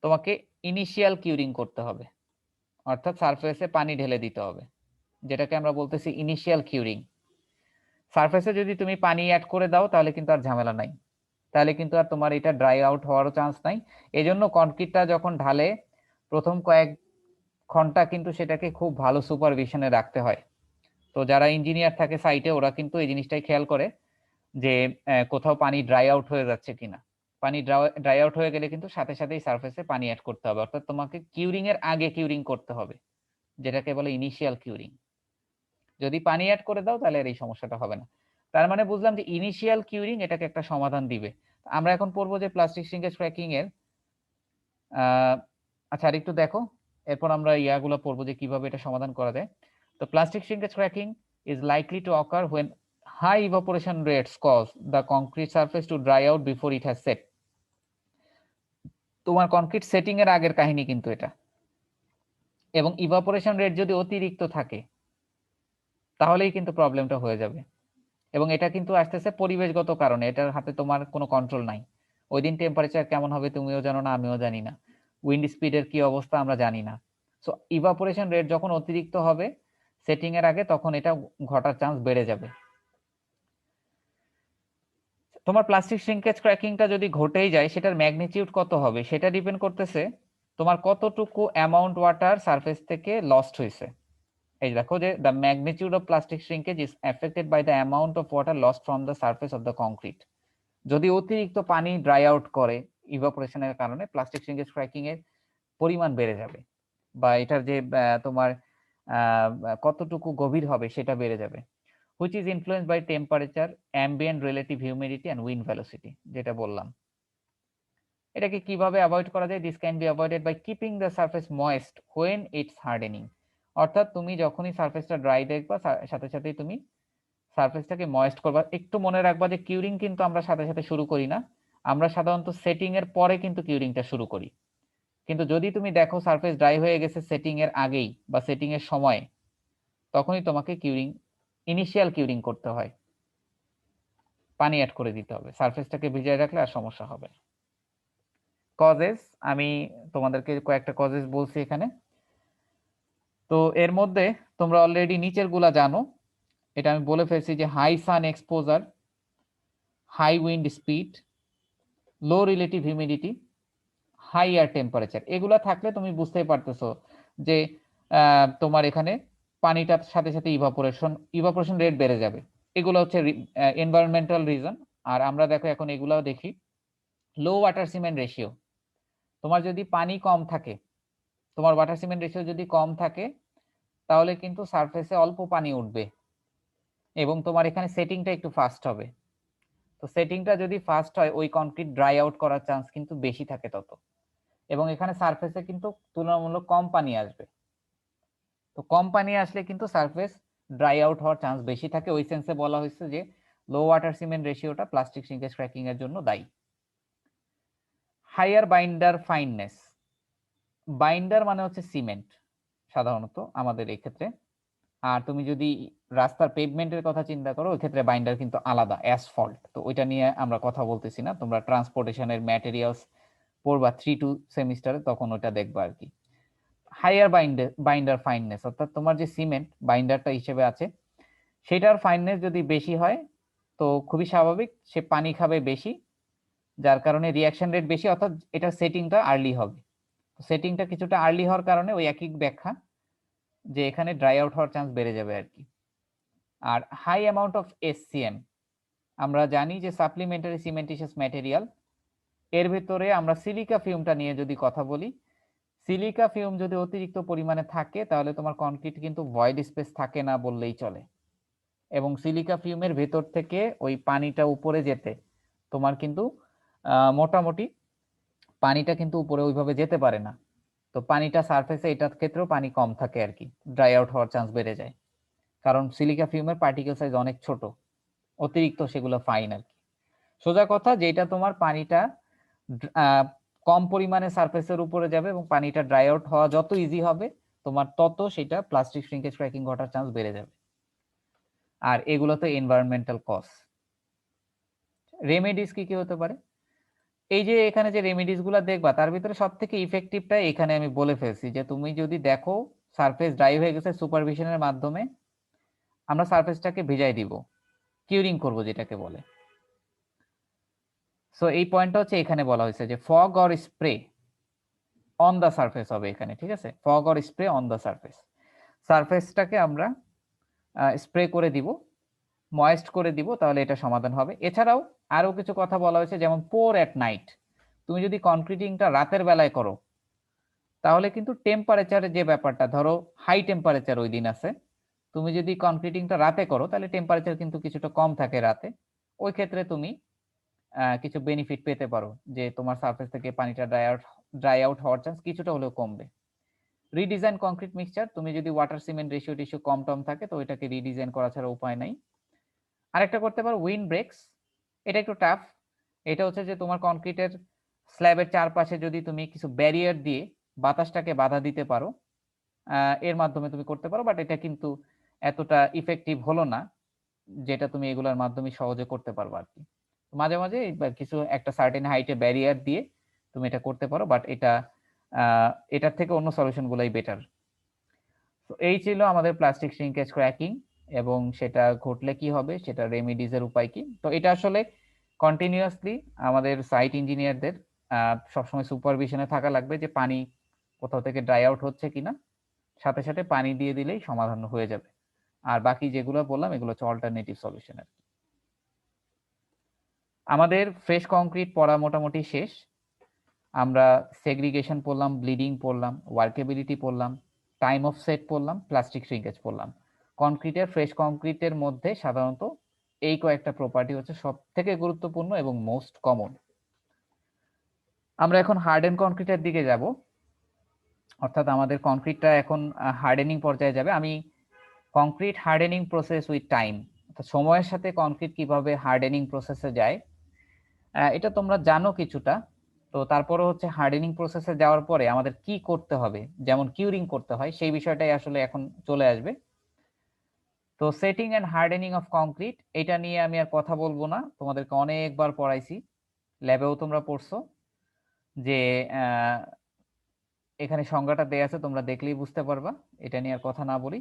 তোমাকে ইনিশিয়াল কিউরিং করতে হবে, অর্থাৎ সারফেসে পানি ঢেলে দিতে হবে, যেটাকে আমরা বলতেছি ইনিশিয়াল কিউরিং। সারফেসে যদি তুমি পানি অ্যাড করে দাও তাহলে কিন্তু আর ঝামেলা নাই, তাহলে কিন্তু আর তোমার এটা ড্রাই আউট হওয়ারও চান্স নাই। এজন্য কনক্রিটটা যখন ঢালে প্রথম কয়েক ঘন্টা কিন্তু সেটাকে খুব ভালো সুপারভিশনে রাখতে হয়। তো যারা ইঞ্জিনিয়ার থাকে সাইটে ওরা কিন্তু এই জিনিসটাই খেয়াল করে যে কোথাও পানি ড্রাই আউট হয়ে যাচ্ছে কিনা। পানি ড্রাই আউট হয়ে গেলে কিন্তু সাথে সাথেই সারফেসে পানি অ্যাড করতে হবে, অর্থাৎ তোমাকে কিউরিং এর আগে কিউরিং করতে হবে, যেটাকে বলে ইনিশিয়াল কিউরিং। যদি পানি অ্যাড করে দাও তাহলে আর এই সমস্যাটা হবে না। তার মানে বুঝলাম যে ইনিশিয়াল কিউরিং এটাকে একটা সমাধান দিবে। আমরা এখন পড়বো যে প্লাস্টিক শ্রিঙ্কেজ ক্র্যাকিং এর আচ্ছা আর একটু দেখো, এরপর আমরা ইয়াগুলো পড়বো যে কিভাবে এটা সমাধান করা যায়। তো plastic shrinkage cracking is likely to occur when high evaporation rates cause the concrete surface to dry out before it has set. তোমার কনক্রিট সেটিং এর আগের কাহিনী কিন্তু এটা, এবং ইভাপোরেশন রেট যদি অতিরিক্ত থাকে তাহলেই কিন্তু প্রবলেমটা হয়ে যাবে। এবং এটা কিন্তু আসতেছে পরিবেশগত কারণে, এটার হাতে তোমার কোনো কন্ট্রোল নাই। ওই দিন টেম্পারেচার কেমন হবে তুমিও জানো না, আমিও জানি না, উইন্ড স্পিডের কি অবস্থা আমরা জানি না। সো ইভাপোরেশন রেট যখন অতিরিক্ত হবে সেটিং এর আগে, তখন এটা ঘটার চান্স বেড়ে যাবে। তোমার প্লাস্টিক শ্রিঙ্কেজ ক্র্যাকিংটা যদি ঘটেই যায়, সেটার ম্যাগনিটিউড কত হবে সেটা ডিপেন্ড করতেছে তোমার কতটুকু অ্যামাউন্ট ওয়াটার সারফেস থেকে লস্ট হয়েছে। এই দেখো যে the magnitude of plastic shrinkage is affected by the amount of water lost from the surface of the concrete. যদি অতিরিক্ত পানি ড্রাই আউট করে ইভাপোরেশনের কারণে, প্লাস্টিক শ্রিঙ্কেজ ক্র্যাকিং এর পরিমাণ বেড়ে যাবে, বা এটার যে তোমার কতটুকু গভীর হবে সেটা বেড়ে যাবে, which is influenced by temperature, ambient relative humidity and wind velocity, যেটা বললাম। এটাকে কিভাবে অ্যাভয়েড করা যায়? This can be avoided by keeping the surface moist when it's hardening. অর্থাৎ তুমি যখনই সারফেসটা ড্রাই দেখবা সাথে সাথেই তুমি সারফেসটাকে ময়েস্ট করবা। একটু মনে রাখবা যে কিউরিং কিন্তু আমরা সাথে সাথে শুরু করি না, আমরা সাধারণত সেটিং এর পরে কিন্তু কিউরিংটা শুরু করি। কিন্তু যদি তুমি দেখো সারফেস ড্রাই হয়ে গেছে সেটিং এর আগেই বা সেটিং এর সময়, তখনই তোমাকে কিউরিং, ইনিশিয়াল কিউরিং করতে হয়, পানি অ্যাড করে দিতে হবে, সারফেসটাকে ভিজিয়ে রাখলে আর সমস্যা হবে না। কজেস, আমি তোমাদেরকে কয়েকটা কজেস বলছি এখানে। তো এর মধ্যে তোমরা অলরেডি নিচের গুলা জানো, এটা আমি বলে ফেলছি যে high sun exposure, high wind speed, low relative humidity, high air temperature, এগুলা থাকলে তুমি বুঝতেই পারতেছো যে তোমার এখানে পানিটার সাথে সাথে ইভাপোরেশন রেট বেড়ে যাবে। এগুলো হচ্ছে এনভায়রনমেন্টাল রিজন। আর আমরা দেখো এখন এগুলাও দেখি। লো ওয়াটার সিমেন্ট রেশিও, তোমার যদি পানি কম থাকে, তোমার ওয়াটার সিমেন্ট রেশিও যদি কম থাকে, তাহলে কিন্তু সারফেসে অল্প পানি উঠবে এবং তোমার এখানে সেটিংটা একটু ফাস্ট হবে। তো সেটিংটা যদি ফাস্ট হয়, ওই কনক্রিট ড্রাই আউট করার চান্স কিন্তু বেশি থাকে তত, এবং এখানে সারফেসে কিন্তু তুলনামূলক কম পানি আসবে। তো কম পানি আসলে কিন্তু সারফেস ড্রাই আউট হওয়ার চান্স বেশি থাকে। ওই সেন্সে বলা হয়েছে যে লো ওয়াটার সিমেন্ট রেশিওটা প্লাস্টিক শ্রিঙ্কেজ ক্র্যাকিং এর জন্য দায়ী। হায়ার বাইন্ডার ফাইননেস, বাইন্ডার মানে হচ্ছে সিমেন্ট সাধারণত আমাদের এই ক্ষেত্রে, আর তুমি যদি রাস্তার পেভমেন্টের কথা চিন্তা করো, ওই ক্ষেত্রে বাইন্ডার কিন্তু আলাদা, অ্যাসফল্ট। তো ওইটা নিয়ে আমরা কথা বলতেছি না, তোমরা ট্রান্সপোর্টেশনের ম্যাটেরিয়ালস পড়বা 3-2 সেমিস্টারে, তখন ওটা দেখবা আর কি। হাইয়ার বাইন্ডার ফাইননেস, অর্থাৎ তোমার যে সিমেন্ট বাইন্ডারটা হিসেবে আছে সেটার ফাইননেস যদি বেশি হয় তো খুবই স্বাভাবিক, সে পানি খাবে বেশি, যার কারণে রিয়াকশন রেট বেশি, অর্থাৎ এটার সেটিংটা আর্লি হবে। সেটিংটা কিছুটা আর্লি হওয়ার কারণে ওই একই ব্যাখ্যা যে এখানে ড্রাই আউট হওয়ার চান্স বেড়ে যাবে আর কি। আর হাই অ্যামাউন্ট অফ এসসিএম, আমরা জানি যে সাপ্লিমেন্টারি সিমেন্টিশিয়াস ম্যাটেরিয়াল, এর ভেতরে আমরা সিলিকা ফিউমটা নিয়ে যদি কথা বলি, সিলিকা ফিউম যদি অতিরিক্ত পরিমাণে থাকে তাহলে তোমার কনক্রিট কিন্তু ভয়েড স্পেস থাকে না বললেই চলে, এবং সিলিকা ফিউমের ভেতর থেকে ওই পানিটা উপরে যেতে তোমার কিন্তু মোটামুটি পানিটা কিন্তু উপরে ওইভাবে যেতে পারে না। তো পানিটা সারফেসে, এটার ক্ষেত্রেও পানি কম থাকে আর কি, ড্রাই আউট হওয়ার চান্স বেড়ে যায়, কারণ সিলিকা ফিউমের পার্টিকেল সাইজ অনেক ছোট, অতিরিক্ত সেগুলো ফাইন আর কি। সোজা কথা, যেটা তোমার পানিটা কম পরিমাণে সারফেসের উপরে যাবে এবং পানিটা ড্রাই আউট হওয়া যত ইজি হবে তোমার, তত সেটা প্লাস্টিক শ্রিঙ্কেজ ক্র্যাকিং ঘটার চান্স বেড়ে যাবে। আর এগুলো তো এনভায়রনমেন্টাল কজ। রেমেডিস কি কি হতে পারে? এই যে এখানে যে রেমেডিস গুলা দেখবা, তার ভিতরে সব থেকে ইফেক্টিভটা এখানে আমি বলে ফেলছি, যে তুমি যদি দেখো সারফেস ড্রাই হয়ে গেছে, সুপারভিশনের মাধ্যমে আমরা সারফেসটাকে ভিজাই দিব, কিউরিং করব যেটাকে বলে। সো এই পয়েন্টটা হচ্ছে এখানে বলা হয়েছে যে fog or spray on the surface হবে এখানে, ঠিক আছে? Fog or spray on the surface, সারফেসটাকে আমরা স্প্রে করে দিব, ময়েস্ট করে দিব, তাহলে এটা সমাধান হবে। এছাড়াও আরো কিছু কথা বলা হয়েছে, যেমন পোর অ্যাট নাইট, তুমি যদি কনক্রিটিংটা রাতের বেলায় করো তাহলে কিন্তু টেম্পারেচারের যে ব্যাপারটা, ধরো হাই টেম্পারেচার ওই দিন আছে, তুমি যদি কনক্রিটিংটা রাতে করো তাহলে টেম্পারেচার কিন্তু কিছুটা কম থাকে রাতে, ওই ক্ষেত্রে তুমি কিছু বেনিফিট পেতে পারো, যে তোমার সারফেস থেকে পানিটা ড্রাই আউট হওয়ার চান্স কিছুটা হলেও কমবে। রিডিজাইন কংক্রিট মিক্সচার, তুমি যদি ওয়াটার সিমেন্ট রেশিও টিশিও কম টম থাকে তো ওইটাকে রিডিজাইন করা ছাড়া উপায় নাই। আরেকটা করতে পারো উইন্ড ব্রেকস, এটা একটু টাফ। এটা হচ্ছে যে তোমার কনক্রিটের স্ল্যাবের চারপাশে যদি তুমি কিছু ব্যারিয়ার দিয়ে বাতাসটাকে বাধা দিতে পারো, এর মাধ্যমে তুমি করতে পারো, বাট এটা কিন্তু এতটা ইফেক্টিভ হলো না যেটা তুমি এগুলোর মাধ্যমে সহজে করতে পারবে আর কি। মাঝে মাঝে কিছু একটা সার্টেন হাইটে ব্যারিয়ার দিয়ে তুমি এটা করতে পারো, বাট এটা এটার থেকে অন্য সলিউশন গুলাই বেটার। তো এই ছিল আমাদের প্লাস্টিক শ্রিঙ্কেজ ক্র্যাকিং, এবং সেটা ঘটলে কি হবে, সেটা রেমিডিজের উপায় কি। তো এটা আসলে কন্টিনিউয়াসলি আমাদের সাইট ইঞ্জিনিয়ারদের সবসময় সুপারভিশনে থাকা লাগবে, যে পানি কোথাও থেকে ড্রাই আউট হচ্ছে কিনা, সাথে সাথে পানি দিয়ে দিলেই সমাধান হয়ে যাবে। আর বাকি যেগুলো বললাম এগুলো হচ্ছে অল্টারনেটিভ সলিউশন। আমাদের ফ্রেশ কংক্রিট পড়া মোটামুটি শেষ। আমরা সেগ্রিগেশন পড়লাম, ব্লিডিং পড়লাম, ওয়ার্কেবিলিটি পড়লাম, টাইম অফ সেট পড়লাম, প্লাস্টিক শ্রিঙ্কেজ পড়লাম। কনক্রিটের ফ্রেশ কংক্রিটের মধ্যে সাধারণত এই কয়েকটা প্রপার্টি হচ্ছে সব থেকে গুরুত্বপূর্ণ এবং মোস্ট কমন। আমরা এখন হার্ডেন কংক্রিটের দিকে যাব, অর্থাৎ আমাদের কংক্রিটটা এখন হার্ডেনিং পর্যায়ে যাবে। আমি concrete hardening process with time, অর্থাৎ সময়ের সাথে কংক্রিট কিভাবে হার্ডেনিং প্রসেসে যায় এটা তোমরা জানো কিছুটা। তো তারপরে হচ্ছে হার্ডেনিং প্রসেসে যাওয়ার পরে আমাদের কি করতে হবে, যেমন কিউরিং করতে হয়, সেই বিষয়টাই আসলে এখন চলে আসবে। তো setting and hardening of concrete, এটা নিয়ে আমি আর কথা বলবো না, তোমাদেরকে অনেকবার পড়াইছি, ল্যাবেও তোমরা পড়ছো, যে এখানে সংজ্ঞাটা দেয়া আছে, তোমরা দেখলেই বুঝতে পারবা, এটা নিয়ে আর কথা না বলি।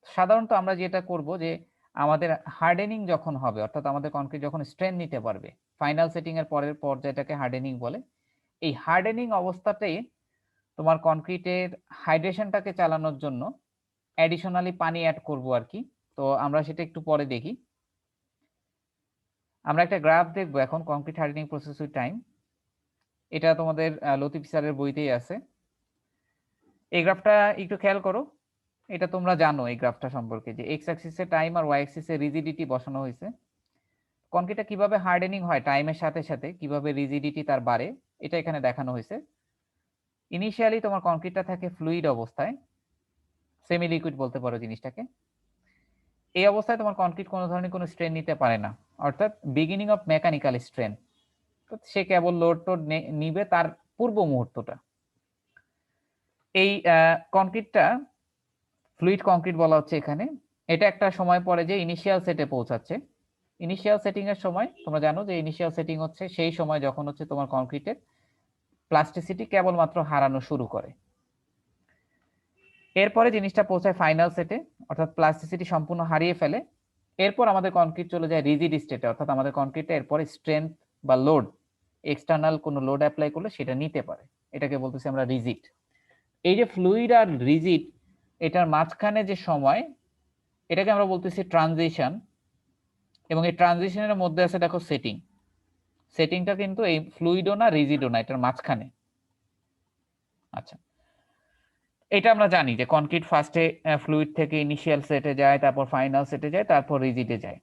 সাধারণত আমরা যেটা করব, যে আমাদের হার্ডেনিং যখন হবে, অর্থাৎ আমাদের কংক্রিট যখন স্ট্রেন নিতে পারবে, ফাইনাল সেটিং এর পরের পর্যায়টাকে হার্ডেনিং বলে। এই হার্ডেনিং অবস্থাতেই তোমার কনক্রিটের হাইড্রেশনটাকে চালানোর জন্য অ্যাডিশনালি পানি অ্যাড করব আর কি। তো আমরা সেটা একটু পরে দেখি। আমরা একটা গ্রাফ দেখবো এখন, concrete hardening process with time. এটা তোমাদের লতিফ স্যারের বইতেই আছে। এই গ্রাফটা একটু খেয়াল করো, এটা তোমরা জানো এই গ্রাফটা সম্পর্কে, যে এক্স অ্যাক্সিসে টাইম আর ওয়াই অ্যাক্সিসে রিজিডিটি বসানো হয়েছে। কনক্রিটটা কিভাবে হার্ডেনিং হয় টাইমের সাথে সাথে, কিভাবে রিজিডিটি তার বাড়ে, এটা এখানে দেখানো হয়েছে। ইনিশিয়ালি তোমার কনক্রিটটা থাকে ফ্লুইড অবস্থায়, সেমি লিকুইড বলতে পারো জিনিসটাকে। এই অবস্থায় তোমার কনক্রিট কোনো ধরনের কোনো স্ট্রেন নিতে পারে না, অর্থাৎ বিগিনিং অফ মেকানিক্যাল স্ট্রেন। তো সে কেবল লোড টোড নিবে তার পূর্ব মুহূর্তটা। এই কনক্রিটটা ফ্লুইড কংক্রিট বলা হচ্ছে এখানে। এটা একটা সময় পরে যে ইনিশিয়াল সেটে পৌঁছাচ্ছে। ইনিশিয়াল সেটিং এর সময় তোমরা জানো যে ইনিশিয়াল সেটিং হচ্ছে সেই সময় যখন হচ্ছে তোমার কংক্রিটের প্লাস্টিসিটি কেবলমাত্র হারানো শুরু করে। এরপরে জিনিসটা পৌঁছায় ফাইনাল সেটে, অর্থাৎ প্লাস্টিসিটি সম্পূর্ণ হারিয়ে ফেলে। এরপর আমাদের কংক্রিট চলে যায় রিজিড স্টেটে, অর্থাৎ আমাদের কংক্রিটটা এরপরে স্ট্রেংথ বা লোড, এক্সটার্নাল কোনো লোড অ্যাপ্লাই করলে সেটা নিতে পারে, এটাকে বলতেছি আমরা রিজিড। এই যে ফ্লুইড আর রিজিড, এটার মাঝখানে যে সময়, এটাকে আমরা বলতেছি ট্রানজিশন। এবং এই ট্রানজিশনের মধ্যে আছে দেখো সেটিং। সেটিংটা কিন্তু এই ফ্লুইডও না রিজিডও না, এটার মাঝখানে। আচ্ছা, এটা আমরা জানি যে কনক্রিট ফার্স্টে ফ্লুইড থেকে ইনিশিয়াল সেটে যায়, তারপর ফাইনাল সেটে যায়, তারপর রিজিডে যায়।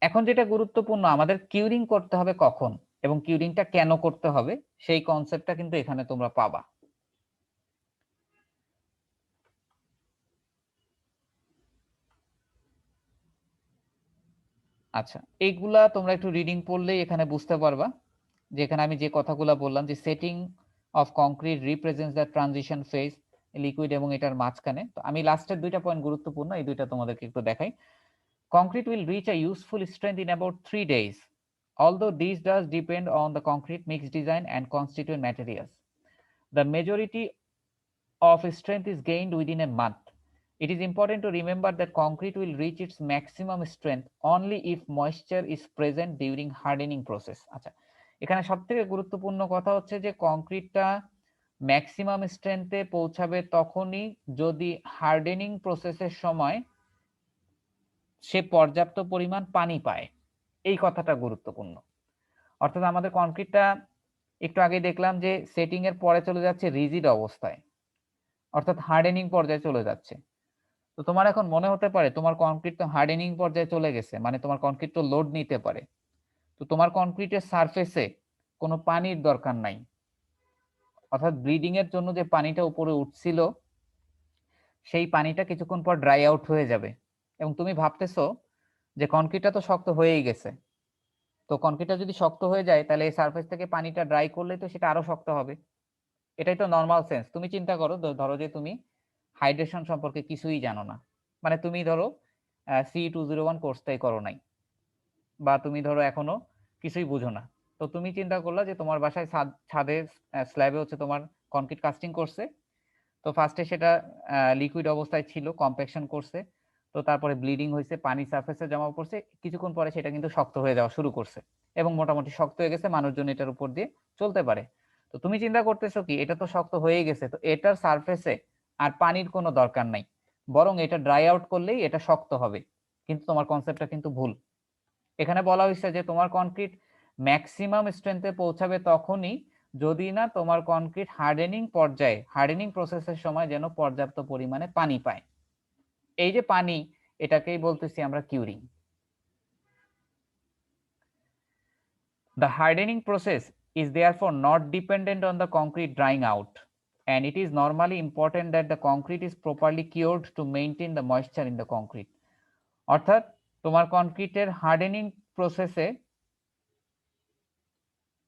এখন যেটা গুরুত্বপূর্ণ, আমাদের কিউরিং করতে হবে কখন এবং কিউরিংটা কেন করতে হবে, সেই কনসেপ্টটা কিন্তু এখানে তোমরা পাবা। আচ্ছা, এইগুলা তোমরা একটু রিডিং পড়লেই এখানে বুঝতে পারবা যে এখানে আমি যে কথাগুলো বললাম যে setting of concrete represents the transition phase, liquid এবং এটার মাঝখানে। তো আমি লাস্টের দুইটা পয়েন্ট গুরুত্বপূর্ণ, এই দুইটা তোমাদেরকে একটু দেখাই। Concrete will reach a useful strength in about 3 days, although this does depend on the concrete mix design and constituent materials. The majority of strength is gained within a month. It is important to remember that concrete will reach its maximum strength only if moisture is present during hardening process. আচ্ছা, এখানে সবথেকে গুরুত্বপূর্ণ কথা হচ্ছে যে কংক্রিটটা maximum স্ট্রেংথে পৌঁছাবে তখনই যদি হার্ডেনিং প্রসেসের সময় সে পর্যাপ্ত পরিমাণ পানি পায়। এই কথাটা গুরুত্বপূর্ণ। অর্থাৎ আমাদের কংক্রিটটা একটু আগে দেখলাম যে সেটিং এর পরে চলে যাচ্ছে রিজিড অবস্থায়, অর্থাৎ হার্ডেনিং পর্যায়ে চলে যাচ্ছে। তো তোমার এখন মনে হতে পারে তোমার কংক্রিট তো হার্ডেনিং পর্যায়ে চলে গেছে, মানে তোমার কংক্রিট তো লোড নিতে পারে। তো তোমার কংক্রিটের সারফেসে কোনো পানির দরকার নাই, অর্থাৎ ব্লিডিং এর জন্য যে পানিটা উপরে উঠছিল সেই পানিটা কিছুক্ষণ পর ড্রাই আউট হয়ে যাবে। এবং তুমি ভাবতেছো যে কংক্রিটটা তো শক্ত হয়েই গেছে, তো কংক্রিটটা যদি শক্ত হয়ে যায় তাহলে এই সারফেস থেকে পানিটা ড্রাই করলে তো সেটা আরো শক্ত হবে। এটাই তো নর্মাল সেন্স। তুমি চিন্তা করো, ধরো যে তুমি হাইড্রেশন সম্পর্কে কিছুই জানো না, মানে তুমি ধরো CE201 কোর্সটাই করো নাই, বা তুমি ধরো এখনো কিছুই বুঝো না। তো তুমি চিন্তা করলা যে তোমার বাসায় ছাদে স্ল্যাবে হচ্ছে তোমার কনক্রিট কাস্টিং করছে। তো ফার্স্টে সেটা লিকুইড অবস্থায় ছিল, কম্প্যাকশন করছে, তো তারপরে ব্লিডিং হয়েছে, পানি সারফেসে জমা পড়ছে, কিছুক্ষণ পরে সেটা কিন্তু শক্ত হয়ে যাওয়া শুরু করছে এবং মোটামুটি শক্ত হয়ে গেছে, মানুষজন এটার উপর দিয়ে চলতে পারে। তো তুমি চিন্তা করতেছো কি, এটা তো শক্ত হয়ে গেছে, তো এটার সারফেসে আর পানির কোনো দরকার নাই, বরং এটা ড্রাই আউট করলেই এটা শক্ত হবে। কিন্তু তোমার কনসেপ্টটা কিন্তু ভুল। এখানে বলা হয়েছে যে তোমার কনক্রিট ম্যাক্সিমাম স্ট্রেংথে পৌঁছাবে তখনই যদি না তোমার কনক্রিট হার্ডেনিং পর্যায়ে, হার্ডেনিং প্রসেসের সময় যেন পর্যাপ্ত পরিমাণে পানি পায়। এই যে পানি, এটাকেই বলতেছি আমরা curing. The hardening process is therefore not dependent on the concrete drying out, and it is normally important that the concrete is properly cured to maintain the moisture in the concrete. অর্থাৎ তোমার কনক্রিটের hardening প্রসেসে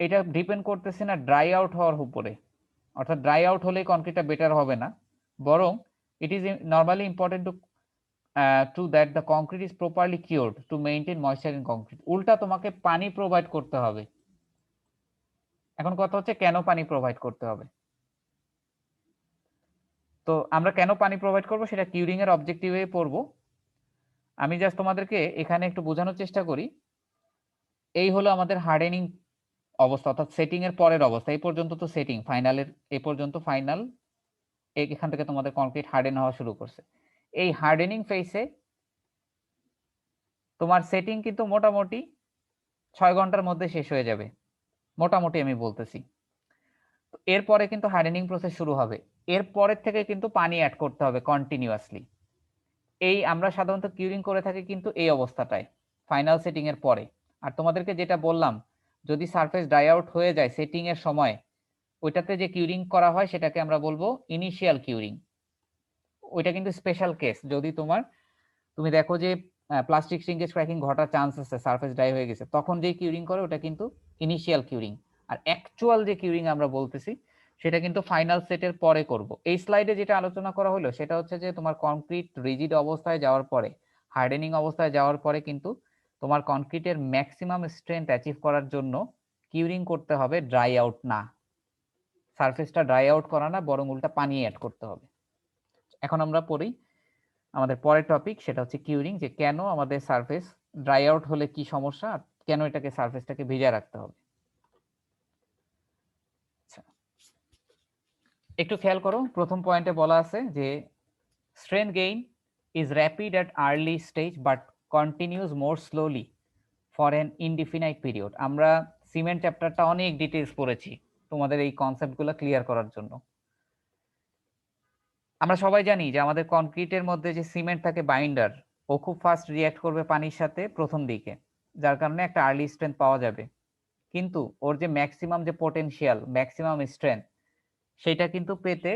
এটা depend করতেছে না dry out হওয়ার উপরে, অর্থাৎ dry out হলেই কনক্রিটটা বেটার হবে না, বরং it is normally important to that the concrete is properly cured to maintain moisture in concrete. উল্টা তোমাকে পানি প্রোভাইড করতে হবে। এখন কথা হচ্ছে কেন পানি প্রোভাইড করতে হবে। তো আমরা কেন পানি প্রোভাইড করব সেটা কিউরিং এর অবজেক্টিভে পড়বো। আমি জাস্ট তোমাদেরকে এখানে একটু বোঝানোর চেষ্টা করি। এই হলো আমাদের হার্ডেনিং অবস্থা, অর্থাৎ সেটিং এর পরের অবস্থা। এই পর্যন্ত তো সেটিং, ফাইনালের এই পর্যন্ত ফাইনাল, এখান থেকে তোমাদের কংক্রিট হার্ডেন হওয়া শুরু করছে। এই হার্ডেনিং ফেজে তোমার সেটিং কিন্তু মোটামুটি 6 ঘন্টার মধ্যে শেষ হয়ে যাবে, মোটামুটি আমি বলতেছি। এরপরে কিন্তু হার্ডেনিং প্রসেস শুরু হবে, এরপরের থেকে কিন্তু পানি অ্যাড করতে হবে কন্টিনিউয়াসলি। এই আমরা সাধারণত কিউরিং করে থাকি কিন্তু এই অবস্থাটায়, ফাইনাল সেটিং এর পরে। আর তোমাদেরকে যেটা বললাম, যদি সারফেস ড্রাই আউট হয়ে যায় সেটিং এর সময়, ওইটাতে যে কিউরিং করা হয় সেটাকে আমরা বলবো ইনিশিয়াল কিউরিং। ওইটা কিন্তু স্পেশাল কেস, যদি তুমি দেখো যে প্লাস্টিক শ্রিঙ্কেজ ক্র্যাকিং ঘটার চান্স আছে, সারফেস ড্রাই হয়ে গেছে, তখন যে কিউরিং করে ওটা কিন্তু ইনিশিয়াল কিউরিং। আর অ্যাকচুয়াল যে কিউরিং আমরা বলতেছি সেটা কিন্তু ফাইনাল সেটের পরে করব। এই স্লাইডে যেটা আলোচনা করা হলো সেটা হচ্ছে যে তোমার কনক্রিট রিজিড অবস্থায় যাওয়ার পরে, হার্ডেনিং অবস্থায় যাওয়ার পরে কিন্তু তোমার কনক্রিটের ম্যাক্সিমাম স্ট্রেংথ অ্যাচিভ করার জন্য কিউরিং করতে হবে, ড্রাই আউট না, সারফেসটা ড্রাই আউট করা না, বরং উল্টা পানি অ্যাড করতে হবে। এখন আমরা পড়ি আমাদের পরের টপিক, সেটা হচ্ছে কিউরিং, যে কেন আমাদের সারফেস ড্রাই আউট হলে কি সমস্যা, আর কেন এটাকে সারফেসটাকে ভিজা রাখতে হবে। একটু খেয়াল করো, প্রথম পয়েন্টে বলা আছে যে strength gain is rapid at early stage but continuous more slowly for an indefinite period. আমরা সিমেন্ট চ্যাপ্টারটা অনেক ডিটেলস পড়েছি তোমাদের এই কনসেপ্টগুলো ক্লিয়ার করার জন্য। আমরা সবাই জানি যে আমাদের কনক্রিটের মধ্যে যে সিমেন্ট থাকে বাইন্ডার, ও খুব ফাস্ট রিঅ্যাক্ট করবে পানির সাথে প্রথম দিকে, যার কারণে একটা আর্লি স্ট্রেংথ পাওয়া যাবে। কিন্তু ওর যে ম্যাক্সিমাম যে পোটেনশিয়াল, ম্যাক্সিমাম স্ট্রেংথ, সেটা কিন্তু পেতে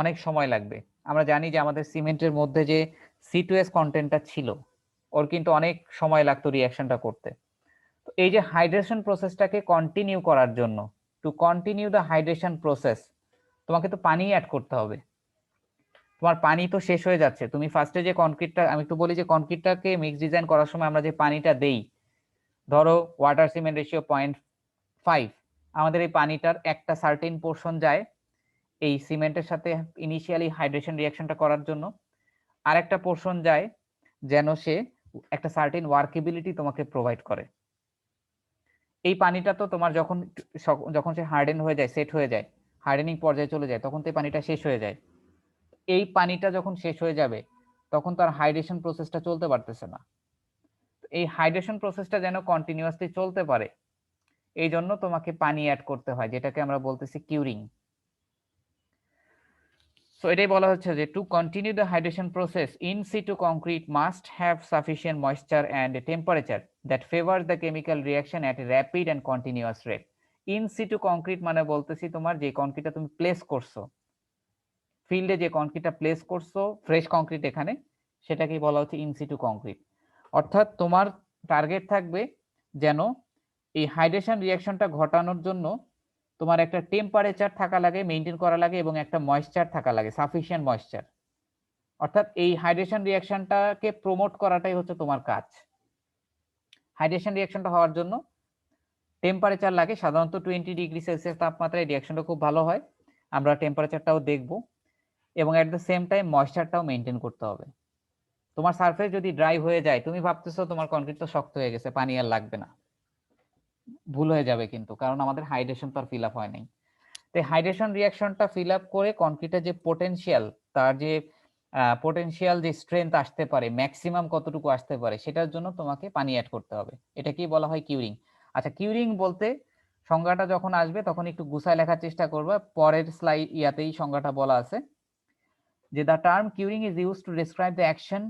অনেক সময় লাগবে। আমরা জানি যে আমাদের সিমেন্টের মধ্যে যে C2S কন্টেন্টটা ছিল, ওর কিন্তু অনেক সময় লাগতো রিঅ্যাকশনটা করতে। তো এই যে হাইড্রেশন প্রসেসটাকে কন্টিনিউ করার জন্য, two continue the hydration process, তোমাকে তো পানি অ্যাড করতে হবে। তোমার পানি তো শেষ হয়ে যাচ্ছে, তুমি ফার্স্টে যে কনক্রিটটা, আমি একটু বলি যে কনক্রিটটাকে মিক্স ডিজাইন করার সময় আমরা যে পানিটা দেই, ধরো ওয়াটার সিমেন্ট রেশিও 0.5, আমাদের এই পানিটার একটা সার্টেন পোর্শন যায় এই সিমেন্টের সাথে ইনিশিয়ালি হাইড্রেশন রিঅ্যাকশনটা করার জন্য, আর একটা পোর্শন যায় যেন সে একটা সার্টেন ওয়ার্কেবিলিটি তোমাকে প্রোভাইড করে। এই পানিটা তো তোমার যখন যখন সে হার্ডেন হয়ে যায়, সেট হয়ে যায়, হার্ডেনিং পর্যায়ে চলে যায়, তখন তো এই পানিটা শেষ হয়ে যায়। এই পানিটা যখন শেষ হয়ে যাবে তখন তার হাইড্রেশন প্রসেসটা চলতে পারতেছে না। এই হাইড্রেশন প্রসেসটা যেন কন্টিনিউয়াসলি চলতে পারে, এই জন্য তোমাকে পানি অ্যাড করতে হয়, যেটাকে আমরা বলতেছি কিউরিং। সো এটাই বলা হচ্ছে যে to continue the hydration process in situ concrete must have sufficient moisture and temperature that favour the chemical reaction at a rapid and continuous rate. In situ concrete মানে বলতেছি তোমার যে কংক্রিটটা তুমি প্লেস করছো, ফিল্ডে যে কংক্রিটটা প্লেস করছো, ফ্রেশ কংক্রিট এখানে, সেটাকেই বলা হচ্ছে ইন সিটু কংক্রিট। অর্থাৎ তোমার টার্গেট থাকবে যেন এই হাইড্রেশন রিঅ্যাকশনটা ঘটানোর জন্য তোমার একটা টেম্পারেচার থাকা লাগে, মেইনটেইন করা লাগে, এবং একটা ময়েশ্চার থাকা লাগে, সাফিসিয়েন্ট ময়েশ্চার। অর্থাৎ এই হাইড্রেশন রিঅ্যাকশনটাকে প্রমোট করাটাই হচ্ছে তোমার কাজ। হাইড্রেশন রিঅ্যাকশনটা হওয়ার জন্য টেম্পারেচার লাগে, সাধারণত 20°C তাপমাত্রায় রিঅ্যাকশনটা খুব ভালো হয়, আমরা টেম্পারেচারটাও দেখব, এবং এট দ্য সেম টাইম ময়েশ্চারটাও মেইনটেইন করতে হবে। তোমার সারফেস যদি ড্রাই হয়ে যায়, তুমি ভাবতেছো তোমার কনক্রিট তো শক্ত হয়ে গেছে, পানি আর লাগবে না, ভুল হয়ে যাবে কিন্তু, কারণ আমাদের হাইড্রেশন তো আর ফিল আপ হয় নাই। তো হাইড্রেশন রিঅ্যাকশনটা ফিল আপ করে কনক্রিটের যে পোটেনশিয়াল, তার যে পোটেনশিয়াল যে স্ট্রেংথ আসতে পারে, ম্যাক্সিমাম কতটুকু আসতে পারে, সেটার জন্য তোমাকে পানি অ্যাড করতে হবে। এটাকেই বলা হয় কিউরিং। আচ্ছা, কিউরিং বলতে সংজ্ঞাটা যখন আসবে তখন একটু গুছায় লেখার চেষ্টা করবে, পরের স্লাইড ইয়াতেই সংজ্ঞাটা বলা আছে যে the term curing is used to describe the action